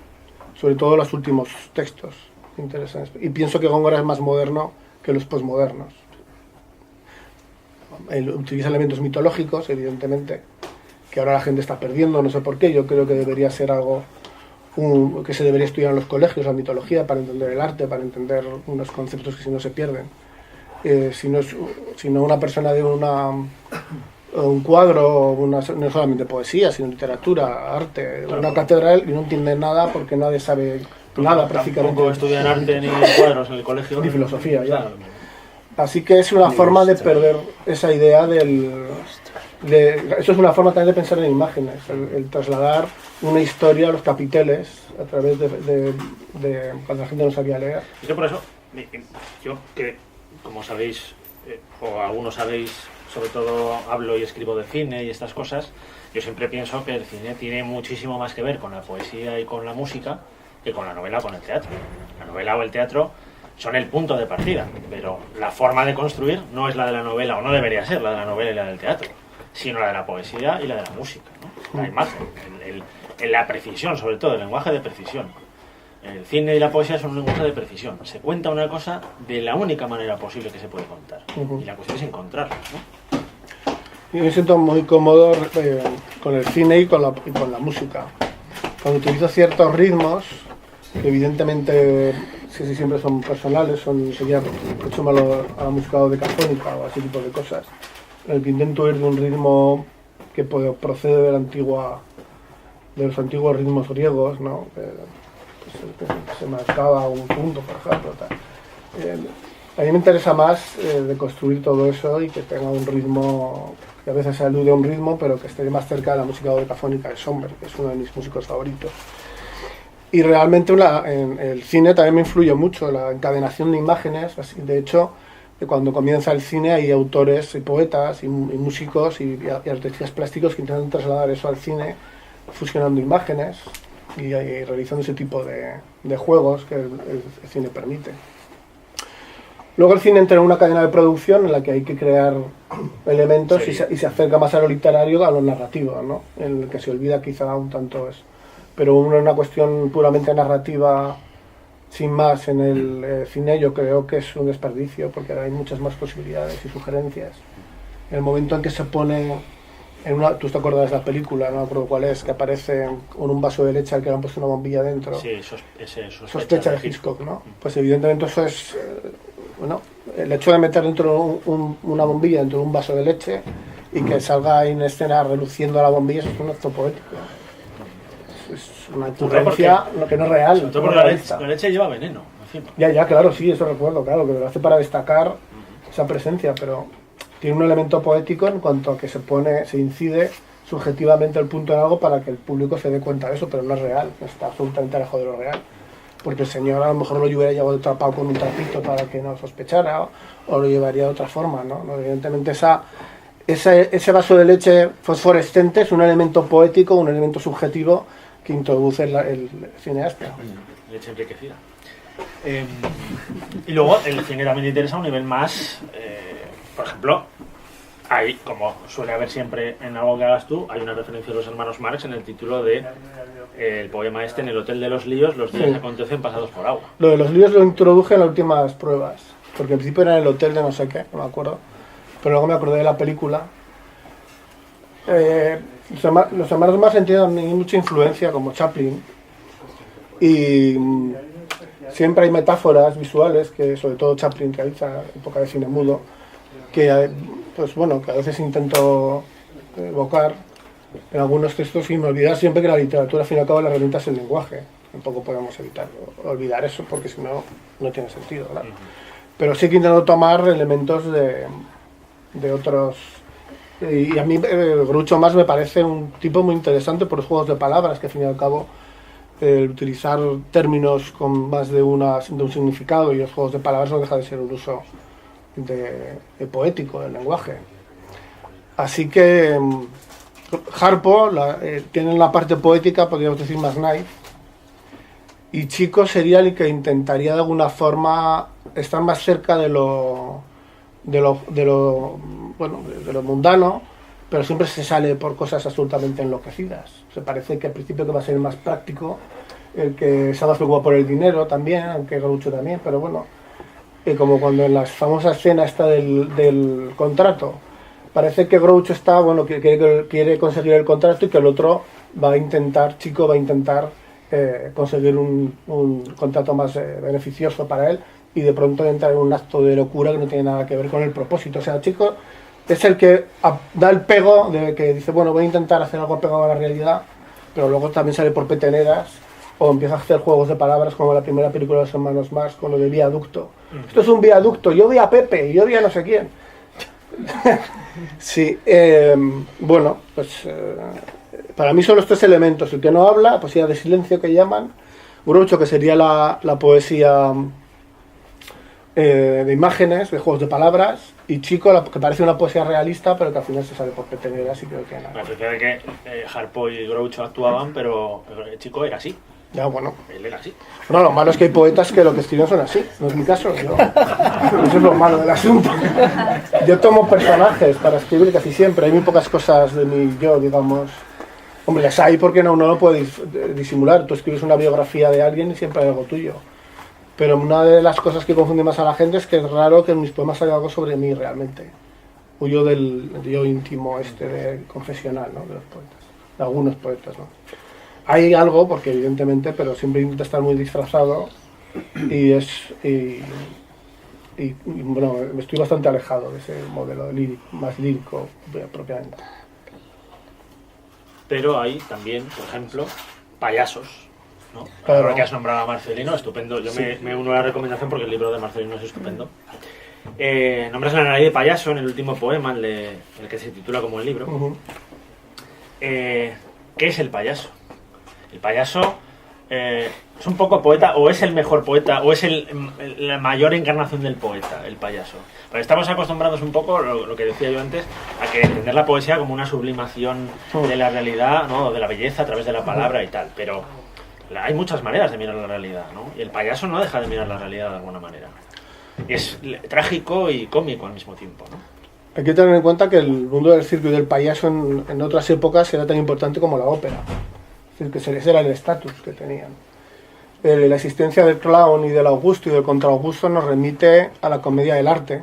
Sobre todo los últimos textos me interesan. Y pienso que Góngora es más moderno que los posmodernos. Él utiliza elementos mitológicos, evidentemente, que ahora la gente está perdiendo, no sé por qué. Yo creo que debería ser algo que se debería estudiar en los colegios, la mitología, para entender el arte, para entender unos conceptos que si no se pierden. Si no una persona de un cuadro, no solamente poesía, sino literatura, arte, claro, una catedral, y no entiende nada porque nadie sabe nada prácticamente. Tampoco estudian arte ni cuadros en el colegio. Ni filosofía, ya. Claro. Así que es una forma de perder esa idea eso es una forma también de pensar en imágenes, el trasladar una historia a los capiteles a través de cuando la gente no sabía leer. Yo por eso, yo que como sabéis, o algunos sabéis, sobre todo hablo y escribo de cine y estas cosas, yo siempre pienso que el cine tiene muchísimo más que ver con la poesía y con la música que con la novela o con el teatro. La novela o el teatro son el punto de partida, pero la forma de construir no es la de la novela, o no debería ser la de la novela y la del teatro, sino la de la poesía y la de la música, ¿no? La imagen, la precisión, sobre todo, el lenguaje de precisión. El cine y la poesía son un lenguaje de precisión. Se cuenta una cosa de la única manera posible que se puede contar. Y la cuestión es encontrarla, ¿no? Yo me siento muy cómodo con el cine y con la música. Cuando utilizo ciertos ritmos, que evidentemente si siempre son personales, sería mucho malo a la música decafónica o ese tipo de cosas. En el que intento ir de un ritmo que procede de los antiguos ritmos griegos, ¿no? Se marcaba un punto, por ejemplo. A mí me interesa más de construir todo eso y que tenga un ritmo, que a veces se alude a un ritmo, pero que esté más cerca de la música decafónica de Schoenberg, que es uno de mis músicos favoritos. Y realmente en el cine también me influye mucho la encadenación de imágenes. De hecho, cuando comienza el cine hay autores y poetas y músicos y artistas plásticos que intentan trasladar eso al cine fusionando imágenes. y realizando ese tipo de juegos que el cine permite. Luego el cine entra en una cadena de producción en la que hay que crear elementos y se acerca más a lo literario, a lo narrativo, ¿no? En el que se olvida quizá un tanto eso. Pero una cuestión puramente narrativa, sin más, en el cine, yo creo que es un desperdicio, porque hay muchas más posibilidades y sugerencias. En el momento en que se pone, tú te acuerdas de la película, no me acuerdo cuál es, que aparece con un vaso de leche al que le han puesto una bombilla dentro. Sí, sospecha de Hitchcock, ¿no? Pues evidentemente eso es, el hecho de meter dentro una bombilla dentro de un vaso de leche y que salga en escena reluciendo a la bombilla, eso es un acto poético. Es una ocurrencia que no es real. Sobre todo porque la leche lleva veneno. Ya, claro, sí, eso recuerdo, claro, que lo hace para destacar esa presencia, pero tiene un elemento poético en cuanto a que se incide subjetivamente el punto en algo para que el público se dé cuenta de eso, pero no es real, está absolutamente lejos de lo real. Porque el señor a lo mejor lo hubiera llevado atrapado con un trapito para que no sospechara, o lo llevaría de otra forma, ¿no? Evidentemente ese vaso de leche fosforescente es un elemento poético, un elemento subjetivo que introduce el cineasta. Leche enriquecida. Y luego el cine también te interesa a un nivel más, por ejemplo, hay, como suele haber siempre en algo que hagas tú, hay una referencia a los hermanos Marx en el título de el poema este: en el Hotel de los Líos los días acontecen pasados por agua. Lo de los líos lo introduje en las últimas pruebas, porque al principio era en el hotel de no sé qué, no me acuerdo, pero luego me acordé de la película. Los hermanos Marx tienen mucha influencia, como Chaplin, y siempre hay metáforas visuales que sobre todo Chaplin realiza, época de cine mudo, que pues bueno, que a veces intento evocar en algunos textos, sin olvidar siempre que la literatura al fin y al cabo la herramienta es el lenguaje. Tampoco podemos evitar olvidar eso, porque si no, no tiene sentido, ¿verdad? Pero sí que intento tomar elementos de otros. Y a mí Groucho Marx me parece un tipo muy interesante por los juegos de palabras, que al fin y al cabo utilizar términos con más de un significado y los juegos de palabras no deja de ser un uso de poético del lenguaje. Así que Harpo tiene la parte poética, podríamos decir, más naif, y Chico sería el que intentaría de alguna forma estar más cerca de lo mundano, pero siempre se sale por cosas absolutamente enloquecidas. Se parece que al principio que va a ser el más práctico, el que se ha más preocupado por el dinero también, aunque Groucho también, pero bueno, como cuando en la famosa escena esta del contrato, parece que Groucho está, que quiere conseguir el contrato y que el otro Chico va a intentar conseguir un contrato más beneficioso para él, y de pronto entra en un acto de locura que no tiene nada que ver con el propósito. O sea, Chico es el que da el pego, de que dice, bueno, voy a intentar hacer algo pegado a la realidad, pero luego también sale por peteneras, o empieza a hacer juegos de palabras como la primera película de los hermanos Marx con lo de viaducto. Esto es un viaducto, yo vi a Pepe, yo vi a no sé quién. Sí, pues para mí son los tres elementos: el que no habla, la poesía de silencio que llaman, Groucho, que sería la poesía de imágenes, de juegos de palabras, y Chico, que parece una poesía realista, pero que al final se sale por peteneras y creo que nada. Me parece que Harpo y Groucho actuaban, pero Chico era así. Ya, bueno. Él era así. No, lo malo es que hay poetas que lo que escriben son así. No es mi caso. Eso es lo malo del asunto. Yo tomo personajes para escribir casi siempre. Hay muy pocas cosas de mi yo, digamos. Hombre, las hay porque uno no lo puede disimular. Tú escribes una biografía de alguien y siempre hay algo tuyo. Pero una de las cosas que confunde más a la gente es que es raro que en mis poemas haya algo sobre mí realmente. Huyo del yo íntimo de confesional, ¿no? De los poetas. De algunos poetas, ¿no? Hay algo, porque evidentemente, pero siempre intenta estar muy disfrazado y bueno, estoy bastante alejado de ese modelo más lírico propiamente. Pero hay también, por ejemplo, payasos, ¿no? Claro. Ahora que has nombrado a Marcelino, estupendo. Yo Sí. me uno a la recomendación porque el libro de Marcelino es estupendo. Nombras la nariz de payaso en el último poema, el que se titula como el libro. Uh-huh. ¿Qué es el payaso? El payaso es un poco poeta, o es el mejor poeta, o es la mayor encarnación del poeta, el payaso. Pero estamos acostumbrados un poco, lo que decía yo antes, a que entender la poesía como una sublimación de la realidad, ¿no? De la belleza a través de la palabra y tal. Pero Hay muchas maneras de mirar la realidad, ¿no? Y el payaso no deja de mirar la realidad de alguna manera. Es trágico y cómico al mismo tiempo, ¿no? Hay que tener en cuenta que el mundo del circo y del payaso en otras épocas era tan importante como la ópera. Es decir, que ese era el estatus que tenían. La existencia del clown y del Augusto y del contraaugusto nos remite a la comedia del arte.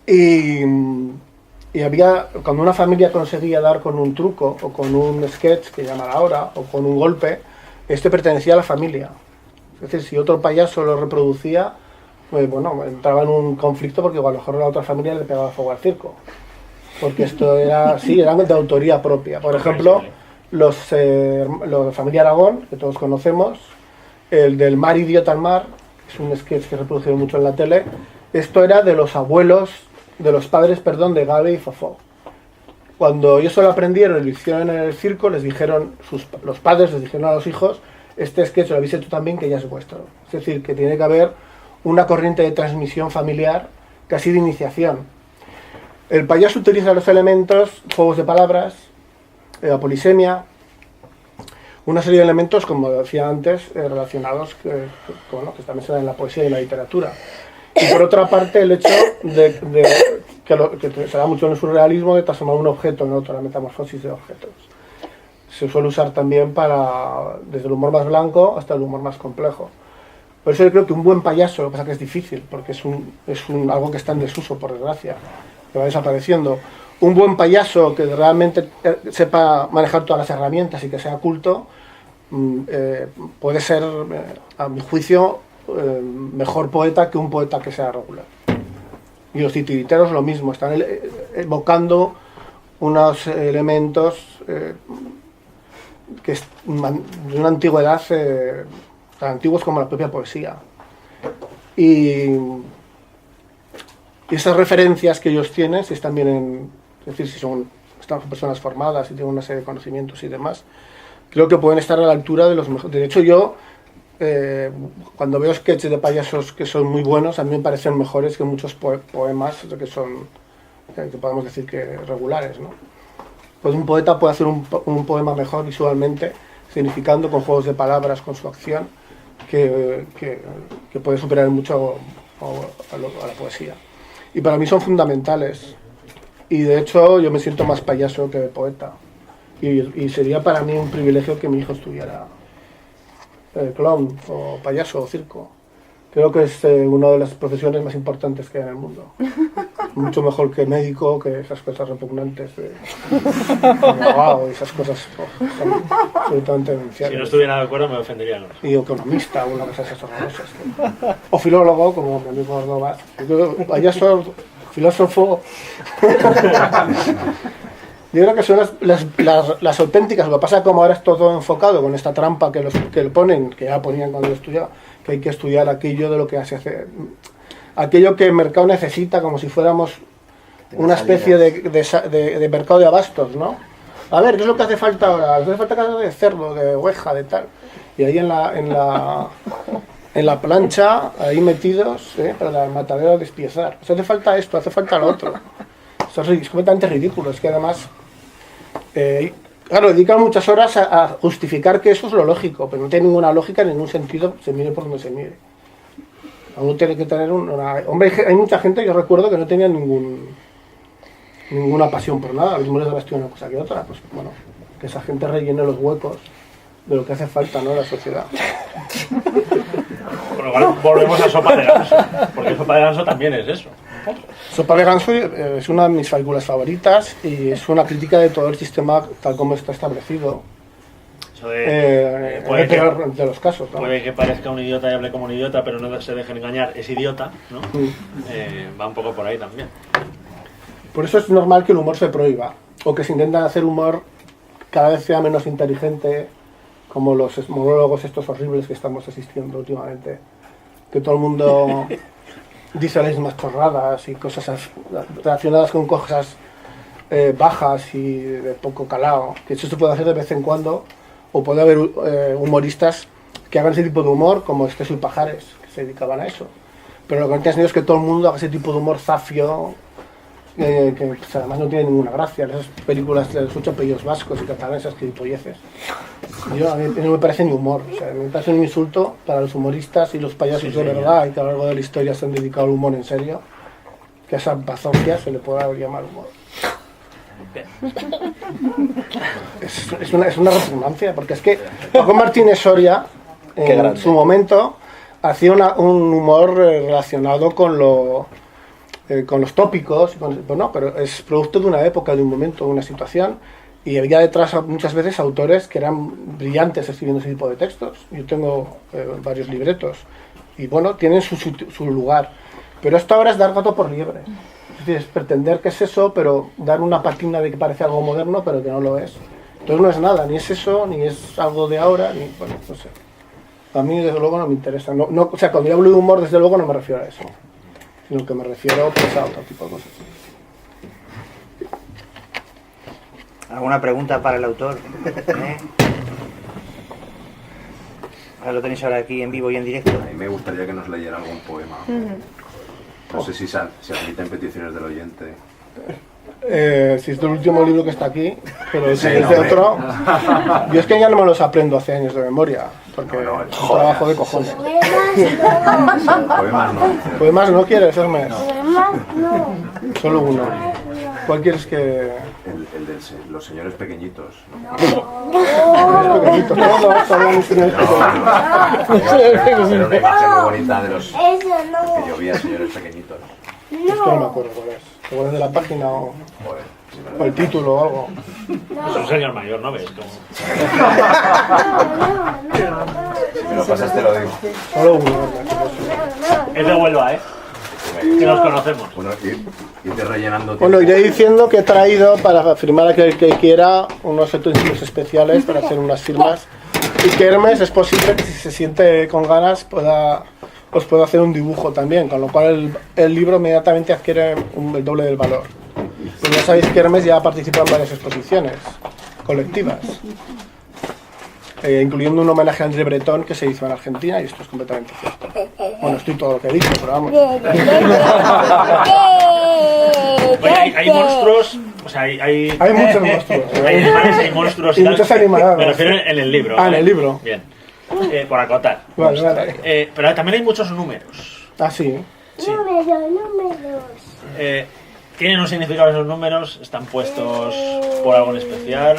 Y había, cuando una familia conseguía dar con un truco o con un sketch, que llaman ahora, o con un golpe, este pertenecía a la familia. Es decir, si otro payaso lo reproducía, pues bueno, entraba en un conflicto porque a lo mejor la otra familia le pegaba fuego al circo. Porque esto era, sí, eran de autoría propia. Por ejemplo, los de familia Aragón, que todos conocemos, el del mar idiota al mar, es un sketch que he reproducido mucho en la tele. Esto era de los abuelos, de los padres, perdón, de Gabe y Fofó. Cuando ellos lo aprendieron y lo hicieron en el circo, les dijeron, los padres les dijeron a los hijos, este sketch lo habéis hecho también, que ya es vuestro. Es decir, que tiene que haber una corriente de transmisión familiar, casi de iniciación. El payaso utiliza los elementos, juegos de palabras, la polisemia, una serie de elementos, como decía antes, relacionados que también se dan en la poesía y en la literatura. Y por otra parte, el hecho que se da mucho en el surrealismo de transformar un objeto en otro, la metamorfosis de objetos. Se suele usar también desde el humor más blanco hasta el humor más complejo. Por eso yo creo que un buen payaso, lo que pasa es que es difícil, porque es algo que está en desuso, por desgracia, que va desapareciendo. Un buen payaso que realmente sepa manejar todas las herramientas y que sea culto, puede ser, a mi juicio, mejor poeta que un poeta que sea regular. Y los titiriteros lo mismo, están evocando unos elementos que es de una antigüedad tan antiguos como la propia poesía. Y esas referencias que ellos tienen, si están bien es decir, si están personas formadas y tienen una serie de conocimientos y demás, creo que pueden estar a la altura de los mejores. De hecho, yo cuando veo sketches de payasos que son muy buenos, a mí me parecen mejores que muchos poemas que son, que podemos decir que regulares, ¿no? Pues un poeta puede hacer un poema mejor visualmente, significando con juegos de palabras, con su acción, que puede superar mucho a la poesía. Y para mí son fundamentales. Y de hecho yo me siento más payaso que poeta. Y sería para mí un privilegio que mi hijo estudiara clown o payaso o circo. Creo que es una de las profesiones más importantes que hay en el mundo. Mucho mejor que médico, que esas cosas repugnantes de abogado y esas cosas son absolutamente denunciables. Si no estuviera de acuerdo me ofendería. Y economista o una cosa de esas horrorosas. O filólogo, como mi amigo Ordovaz. Payaso, filósofo. Yo creo que son las auténticas. Lo que pasa es que como ahora es todo enfocado con esta trampa que le ponen, que ya ponían cuando yo estudiaba, que hay que estudiar aquello de lo que se hace, aquello que el mercado necesita, como si fuéramos una especie de mercado de abastos, ¿no? A ver, ¿qué es lo que hace falta ahora? Hace falta caldo de cerdo, de oveja, de tal. Y ahí en la plancha, ahí metidos, para el matadero despiezar. Pues hace falta esto, hace falta lo otro. Eso es completamente ridículo. Es que además, claro, dedican muchas horas a justificar que eso es lo lógico, pero no tiene ninguna lógica en ningún sentido, se mire por donde se mire. Uno tiene que tener hombre, hay mucha gente, yo recuerdo, que no tenía ninguna pasión por nada, a los les daba estudiar una cosa que otra. Pues bueno, que esa gente rellene los huecos de lo que hace falta, ¿no?, en la sociedad. Con lo cual volvemos a Sopa de Ganso, porque Sopa de Ganso también es eso. Sopa de Ganso es una de mis películas favoritas y es una crítica de todo el sistema tal como está establecido. Eso de, en el peor de los casos, ¿no? Puede que parezca un idiota y hable como un idiota, pero no se dejen engañar, es idiota, ¿no? Va un poco por ahí también. Por eso es normal que el humor se prohíba, o que se intentan hacer humor cada vez sea menos inteligente, como los monólogos estos horribles que estamos asistiendo últimamente, que todo el mundo dice las mismas chorradas y cosas relacionadas con cosas bajas y de poco calado, que eso se puede hacer de vez en cuando, o puede haber humoristas que hagan ese tipo de humor, como Esteso y Pajares, que se dedicaban a eso. Pero lo que han tenido es que todo el mundo haga ese tipo de humor zafio que pues, además no tienen ninguna gracia, esas películas de los 8 apellidos vascos y catalanes, gilipolleces. A mí no me parece ni humor, o sea, me parece un insulto para los humoristas y los payasos de verdad, y que a lo largo de la historia se han dedicado al humor en serio, que a esa bazofia se le pueda llamar humor. Es una repugnancia, porque es que Paco Martínez Soria, en su momento, hacía un humor relacionado con los tópicos, bueno, pero es producto de una época, de un momento, de una situación, y había detrás muchas veces autores que eran brillantes escribiendo ese tipo de textos. Yo tengo varios libretos, y bueno, tienen su lugar, pero esto ahora es dar gato por liebre. Es decir, es pretender que es eso, pero dar una patina de que parece algo moderno, pero que no lo es. Entonces no es nada, ni es eso, ni es algo de ahora, ni, bueno, no sé. A mí, desde luego, no me interesa. O sea, cuando yo hablo de humor, desde luego, no me refiero a eso. Sino que me refiero pues, a otro tipo de cosas. ¿Alguna pregunta para el autor? Ahora lo tenéis ahora aquí en vivo y en directo. A mí me gustaría que nos leyera algún poema. No sé si se admiten peticiones del oyente. Si es del último libro que está aquí, pero si Sí, es no, de hombre. otro... Yo es que ya no me los aprendo hace años de memoria, porque No, es un trabajo de cojones. Poemas no. Dice. Poemas no quieres, Hermes. No. Solo uno. ¿Cuál quieres que...? El de los señores pequeñitos. ¿no? Es pequeñito. No, todavía no tienes Pero una imagen muy bonita de los Eso que no. llovía señores pequeñitos. Es que no me acuerdo cuál es. ¿Te acuerdas de la página o Joder, sí, me lo el título o algo? Es un señor mayor, ¿no ves? Como... Si me lo pasas te lo digo. Solo uno. Hermes. Es de Huelva, ¿eh? Que nos conocemos. Bueno, irte rellenando Bueno, tiempo. iré diciendo que he traído para firmar a aquel que quiera unos utensilios especiales para hacer unas firmas. Y que Hermes es posible que si se siente con ganas os pueda hacer un dibujo también, con lo cual el libro inmediatamente adquiere el doble del valor. Pues ya sabéis que Hermes ya ha participado en varias exposiciones colectivas, incluyendo un homenaje a André Breton que se hizo en Argentina, y esto es completamente cierto. Bueno, estoy todo lo que he dicho, pero vamos. Oye, hay monstruos, o sea, hay Hay muchos monstruos. hay animales, hay monstruos Y tal. muchos animales. Me refiero en el libro. Ah, en ¿vale? el libro. Bien. Por acotar. Vale, vale. Pero también hay muchos números. Ah, sí. Sí. Números. Tienen un significado esos números, están puestos por algo en especial.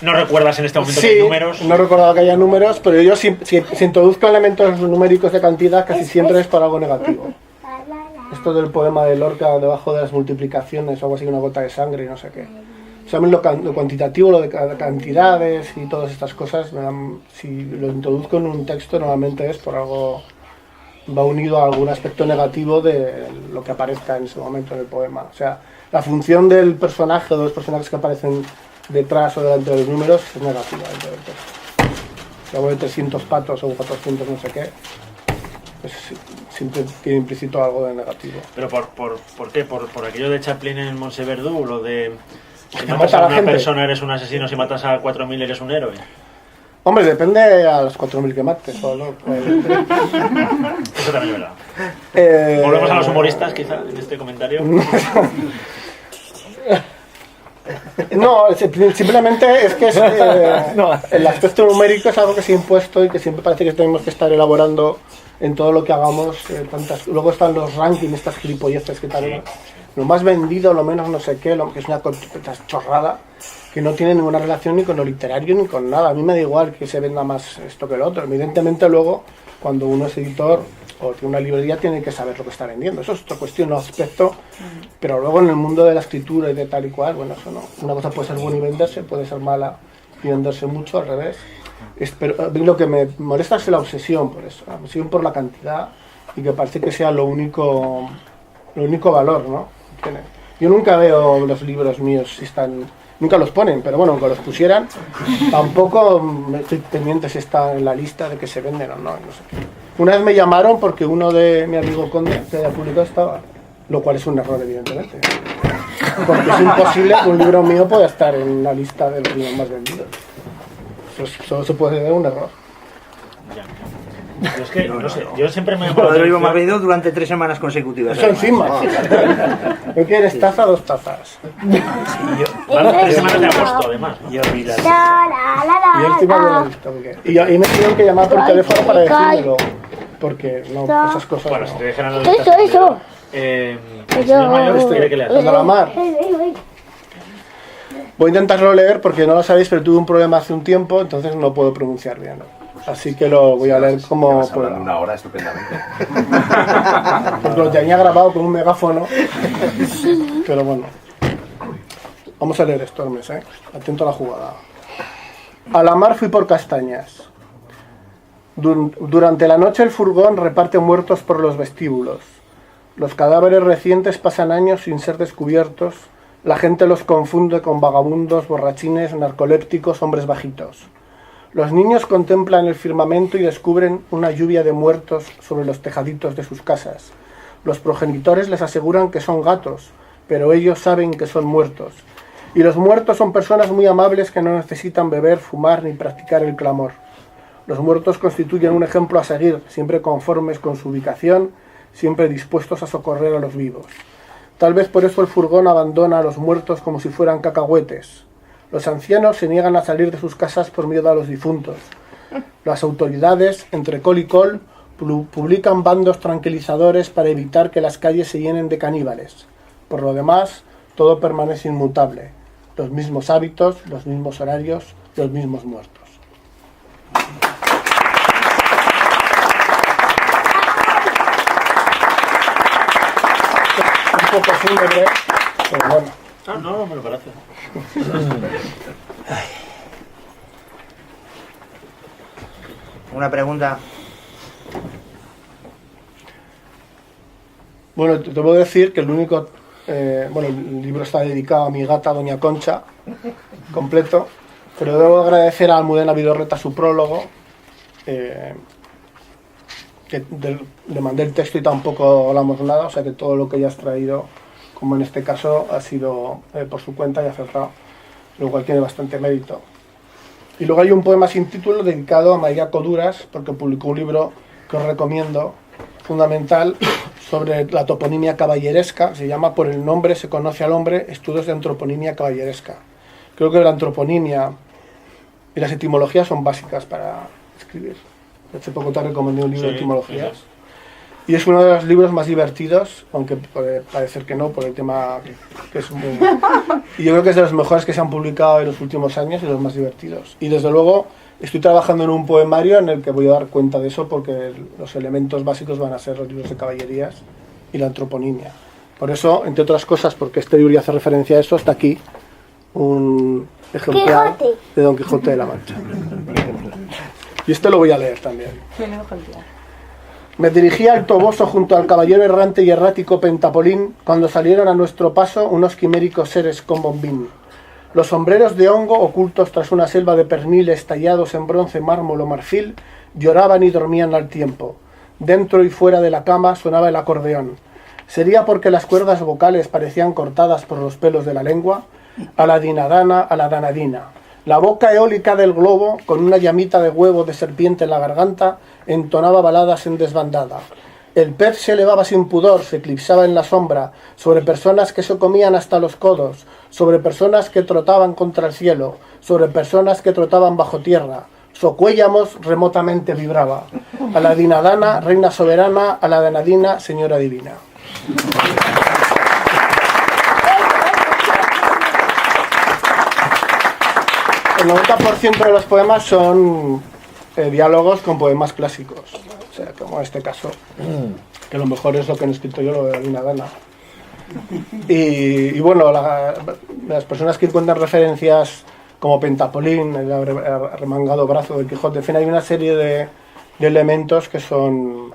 No recuerdas en este momento que hay Sí, números. no recordaba que haya números, pero yo si introduzco elementos numéricos de cantidad casi siempre es para algo negativo. Esto del poema de Lorca, debajo de las multiplicaciones o algo así, una gota de sangre y no sé qué. O sea, a mí lo cuantitativo, lo de cantidades y todas estas cosas, si lo introduzco en un texto normalmente es por algo, va unido a algún aspecto negativo de lo que aparezca en ese momento en el poema. O sea, la función del personaje o de los personajes que aparecen detrás o delante de los números es negativa dentro del texto. Si hago de 300 patos o 400 no sé qué, pues siempre tiene implícito algo de negativo. Pero ¿por qué? ¿Por aquello de Chaplin en Montseverdu? Lo de... Si Que matas mata a a la una gente. persona eres un asesino, si matas a 4.000 eres un héroe. Hombre, depende a los 4.000 que mates. O no. Eso también es verdad. Volvemos a los humoristas, quizá, en este comentario. No, simplemente es que el aspecto numérico es algo que se ha impuesto y que siempre parece que tenemos que estar elaborando en todo lo que hagamos. Luego están los rankings, estas gilipolleces que tal. Lo más vendido, lo menos no sé qué, que es una chorrada que no tiene ninguna relación ni con lo literario ni con nada. A mí me da igual que se venda más esto que lo otro. Evidentemente luego, cuando uno es editor o tiene una librería, tiene que saber lo que está vendiendo. Eso es otra cuestión, no aspecto. Pero luego en el mundo de la escritura y de tal y cual, bueno, eso no. Una cosa puede ser buena y venderse, puede ser mala y venderse mucho, al revés. Pero lo que me molesta es la obsesión por eso, la obsesión por la cantidad y que parece que sea lo único valor, ¿no? Yo nunca veo los libros míos si están... Nunca los ponen, pero bueno, aunque los pusieran, tampoco estoy pendiente si está en la lista de que se venden o no, no sé qué. Una vez me llamaron porque uno de mi amigo Conde, que había publicado, estaba, lo cual es un error, evidentemente. Porque es imposible que un libro mío pueda estar en la lista de los libros más vendidos. Eso solo se puede ver un error. Ya. Yo es que, no sé, yo siempre me... Lo del libro más leído durante 3 semanas consecutivas. Eso encima. ¿No quieres taza? 2 tazas. Van 3 semanas de agosto, además. Yo vi la... Y yo encima no lo he visto. Y me tuvieron que llamar por teléfono para decírmelo. Porque no, esas cosas Bueno, no. si te dejan a la Eso. el señor mayor quiere que leas. Cuando la mar. Voy a intentarlo leer porque no lo sabéis, pero tuve un problema hace un tiempo, entonces no puedo pronunciar bien. Así que lo voy a leer como Llevas pueda. hablando una hora estupendamente. Porque lo tenía grabado con un megáfono. Pero bueno. Vamos a leer esto, Hermes, ¿eh? Atento a la jugada. A la mar fui por castañas. Durante la noche el furgón reparte muertos por los vestíbulos. Los cadáveres recientes pasan años sin ser descubiertos. La gente los confunde con vagabundos, borrachines, narcolépticos, hombres bajitos. Los niños contemplan el firmamento y descubren una lluvia de muertos sobre los tejaditos de sus casas. Los progenitores les aseguran que son gatos, pero ellos saben que son muertos. Y los muertos son personas muy amables que no necesitan beber, fumar ni practicar el clamor. Los muertos constituyen un ejemplo a seguir, siempre conformes con su ubicación, siempre dispuestos a socorrer a los vivos. Tal vez por eso el furgón abandona a los muertos como si fueran cacahuetes. Los ancianos se niegan a salir de sus casas por miedo a los difuntos. Las autoridades, entre col y col, publican bandos tranquilizadores para evitar que las calles se llenen de caníbales. Por lo demás, todo permanece inmutable. Los mismos hábitos, los mismos horarios, los mismos muertos. Un poco fúnebre, pero bueno. Ah, no, me lo parece. Una pregunta. Bueno, te debo decir que el único... bueno, el libro está dedicado a mi gata, Doña Concha, completo, pero debo agradecer a Almudena Vidorreta su prólogo, que le mandé el texto y tampoco hablamos nada, o sea que todo lo que ella has traído, como en este caso, ha sido por su cuenta y acertado, lo cual tiene bastante mérito. Y luego hay un poema sin título dedicado a María Coduras, porque publicó un libro que os recomiendo, fundamental, sobre la toponimia caballeresca. Se llama Por el nombre se conoce al hombre, estudios de antroponimia caballeresca. Creo que la antroponimia y las etimologías son básicas para escribir. Hace poco te recomendé un libro de etimologías. Sí. Y es uno de los libros más divertidos, aunque puede parecer que no, por el tema que es muy... Y yo creo que es de los mejores que se han publicado en los últimos años y los más divertidos. Y desde luego estoy trabajando en un poemario en el que voy a dar cuenta de eso, porque los elementos básicos van a ser los libros de caballerías y la antroponimia. Por eso, entre otras cosas, porque este libro ya hace referencia a eso, está aquí un ejemplar de Don Quijote de la Mancha. Y este lo voy a leer también. Me dirigí al Toboso junto al caballero errante y errático Pentapolín cuando salieron a nuestro paso unos quiméricos seres con bombín. Los sombreros de hongo, ocultos tras una selva de perniles tallados en bronce, mármol o marfil, lloraban y dormían al tiempo. Dentro y fuera de la cama sonaba el acordeón. ¿Sería porque las cuerdas vocales parecían cortadas por los pelos de la lengua? A la dinadana, a la danadina. La boca eólica del globo, con una llamita de huevo de serpiente en la garganta, entonaba baladas en desbandada. El pez se elevaba sin pudor, se eclipsaba en la sombra, sobre personas que se comían hasta los codos, sobre personas que trotaban contra el cielo, sobre personas que trotaban bajo tierra. Socuéllamos remotamente vibraba. A la dinadana, reina soberana, a la danadina, señora divina. El 90% de los poemas son diálogos con poemas clásicos. O sea, como en este caso, que lo mejor es lo que han escrito yo, lo de la dinadana. Y bueno, las personas que encuentran referencias como Pentapolín, el arremangado brazo del Quijote, en fin, hay una serie de elementos que son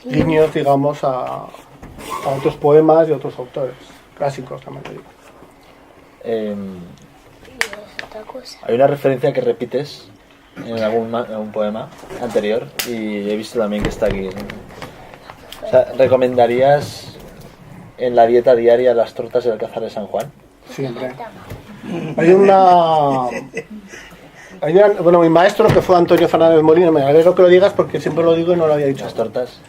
guiños, digamos, a otros poemas y otros autores clásicos, la mayoría. Hay una referencia que repites en algún poema anterior y he visto también que está aquí. O sea, ¿recomendarías en la dieta diaria las tortas del Alcázar de San Juan? Siempre. Hay una Bueno, mi maestro, que fue Antonio Fernández Molina, me alegro que lo digas porque siempre lo digo y no lo había dicho. Las tortas.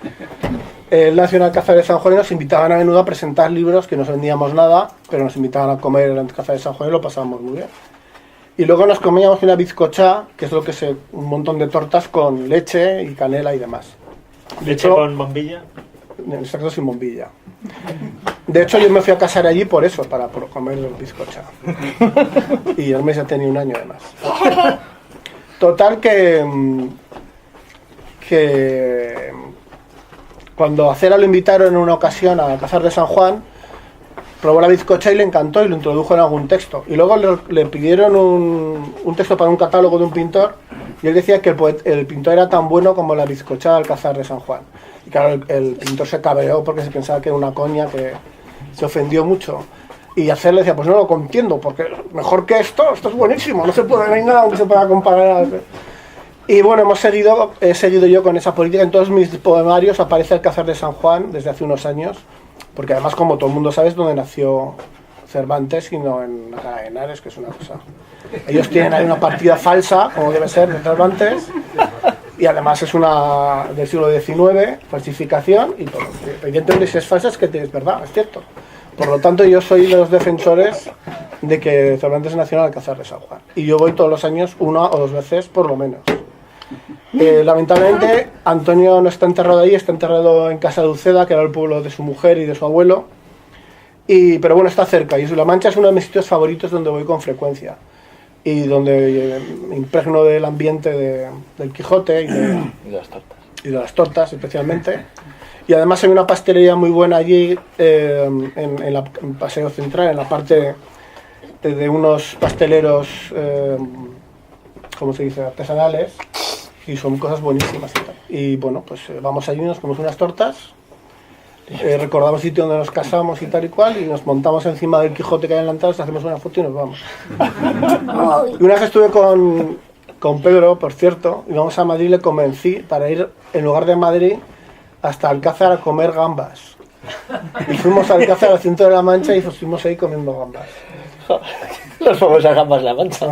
El Nacional Alcázar de San Juan y nos invitaban a menudo a presentar libros que no vendíamos nada, pero nos invitaban a comer en el Alcázar de San Juan y lo pasábamos muy bien. Y luego nos comíamos una bizcochá, que es lo que es un montón de tortas con leche y canela y demás. ¿Leche con bombilla? En este caso sin bombilla. De hecho, yo me fui a casar allí por eso, para comer el bizcocha. Y el mes ya tenía 1 año además. Total que cuando a Cera lo invitaron en una ocasión a Alcázar de San Juan, probó la bizcocha y le encantó y lo introdujo en algún texto. Y luego le pidieron un texto para un catálogo de un pintor y él decía que el pintor era tan bueno como la bizcocha de Alcázar de San Juan. Y claro, el pintor se cabreó porque se pensaba que era una coña, que se ofendió mucho. Y a Cera le decía, pues no lo entiendo, porque mejor que esto es buenísimo, no se puede ver nada aunque se pueda comparar. Y bueno, he seguido yo con esa política. En todos mis poemarios aparece Alcázar de San Juan desde hace unos años, porque además, como todo el mundo sabe, es donde nació Cervantes y no en Alcalá de Henares, que es una cosa. Ellos tienen ahí una partida falsa, como debe ser, de Cervantes, y además es una del siglo XIX, falsificación, y todo. Evidentemente, si es falsa es que es verdad, es cierto. Por lo tanto, yo soy de los defensores de que Cervantes nació en Alcázar de San Juan. Y yo voy todos los años 1 o 2 veces, por lo menos. Lamentablemente, Antonio no está enterrado ahí, está enterrado en Casa de Uceda, que era el pueblo de su mujer y de su abuelo. Pero bueno, está cerca. Y La Mancha es uno de mis sitios favoritos donde voy con frecuencia. Y donde me impregno del ambiente del Quijote y de las tortas especialmente. Y además hay una pastelería muy buena allí, en el Paseo Central, en la parte de unos pasteleros, ¿cómo se dice?, artesanales, y son cosas buenísimas y tal. Y bueno, pues vamos allí, nos comemos unas tortas, recordamos el sitio donde nos casamos y tal y cual, y nos montamos encima del Quijote que hay en la entrada, hacemos una foto y nos vamos. Y una vez estuve con Pedro, por cierto, íbamos a Madrid, le convencí para ir, en lugar de Madrid, hasta Alcázar a comer gambas. Y fuimos a Alcázar al centro de La Mancha y estuvimos ahí comiendo gambas. Las famosas gambas La Mancha.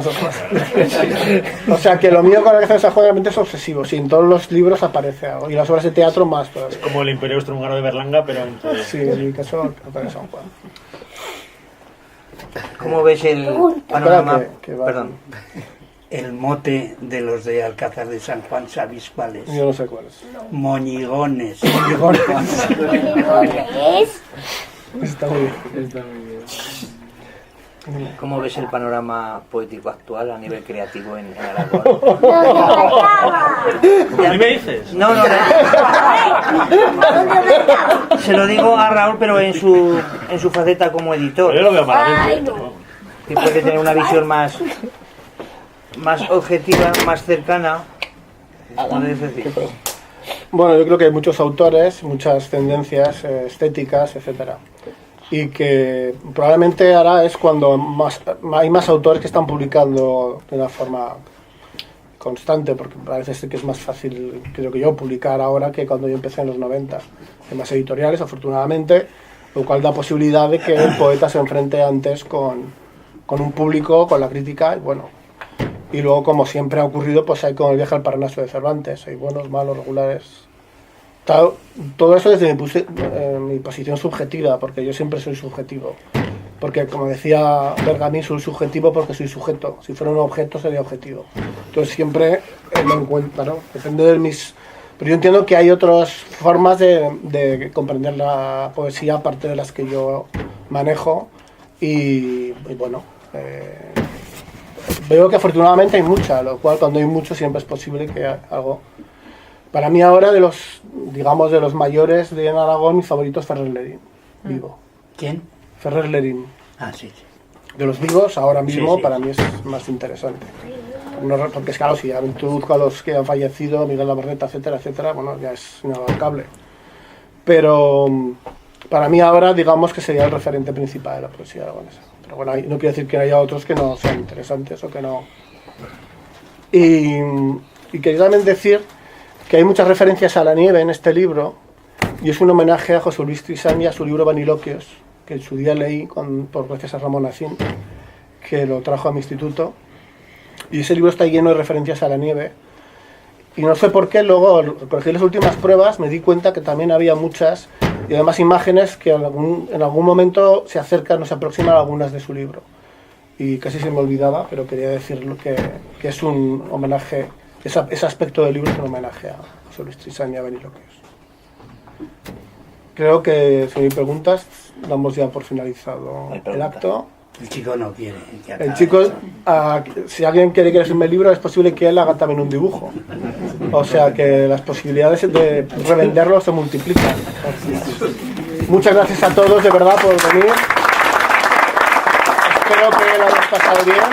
O sea que lo mío con Alcázar de San Juan realmente es obsesivo. Sí, en todos los libros aparece algo. Y las obras de teatro más todavía. Como el Imperio Austrohúngaro de Berlanga, pero Sí, en mi caso Alcázar de San Juan. ¿Cómo ves el panorama? Espera que va. Perdón. El mote de los de Alcázar de San Juan, ¿sabéis cuáles? Yo no sé cuáles. Moñigones. Está muy bien. ¿Cómo ves el panorama poético actual a nivel creativo en Aragón? ¿a mí me dices? No. Se lo digo a Raúl, pero en su faceta como editor. Yo lo veo maravilloso. Que puede tener una visión más objetiva, más cercana. ¿Puedes decir? Bueno, yo creo que hay muchos autores, muchas tendencias estéticas, etcétera. Y que probablemente ahora es cuando hay más autores que están publicando de una forma constante, porque parece ser que es más fácil, creo que yo, publicar ahora que cuando yo empecé en los 90. Hay más editoriales, afortunadamente, lo cual da posibilidad de que el poeta se enfrente antes con un público, con la crítica, y bueno. Y luego, como siempre ha ocurrido, pues hay con el viaje al Parnaso de Cervantes, hay buenos, malos, regulares. Todo eso desde mi posición subjetiva, porque yo siempre soy subjetivo. Porque, como decía Bergamín, soy subjetivo porque soy sujeto. Si fuera un objeto, sería objetivo. Entonces siempre lo encuentro, ¿no? Depende de mis... Pero yo entiendo que hay otras formas de comprender la poesía, aparte de las que yo manejo. Y bueno... veo que afortunadamente hay mucha, lo cual cuando hay mucho siempre es posible que algo... Para mí ahora de los mayores de Aragón, mi favorito es Ferrer Lerín, vivo. ¿Quién? Ferrer Lerín. Ah, sí. De los vivos, ahora mismo, Sí. para mí es más interesante. Porque es claro, si ya introduzco a los que han fallecido, Miguel Labarreta, etcétera, bueno, ya es inabarcable. Pero para mí ahora, digamos que sería el referente principal de la poesía aragonesa. Pero bueno, no quiere decir que haya otros que no sean interesantes o que no... Y quería también decir que hay muchas referencias a la nieve en este libro, y es un homenaje a José Luis Trisán y a su libro Vaniloquios, que en su día leí gracias a Ramón Acín, que lo trajo a mi instituto. Y ese libro está lleno de referencias a la nieve. Y no sé por qué, luego, al corregir las últimas pruebas, me di cuenta que también había muchas, y además imágenes que en algún momento se acercan o se aproximan a algunas de su libro. Y casi se me olvidaba, pero quería decirlo que es un homenaje, ese aspecto del libro es un homenaje a José Luis Trisán y a Beniloques. Creo que, si no hay preguntas, damos ya por finalizado el acto. El chico no quiere. El chico, si alguien quiere que leerme el libro, es posible que él haga también un dibujo. O sea que las posibilidades de revenderlo se multiplican. Muchas gracias a todos, de verdad, por venir. Espero que lo hayáis pasado bien.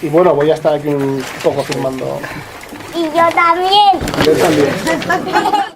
Y bueno, voy a estar aquí un poco firmando. Y yo también. Yo también.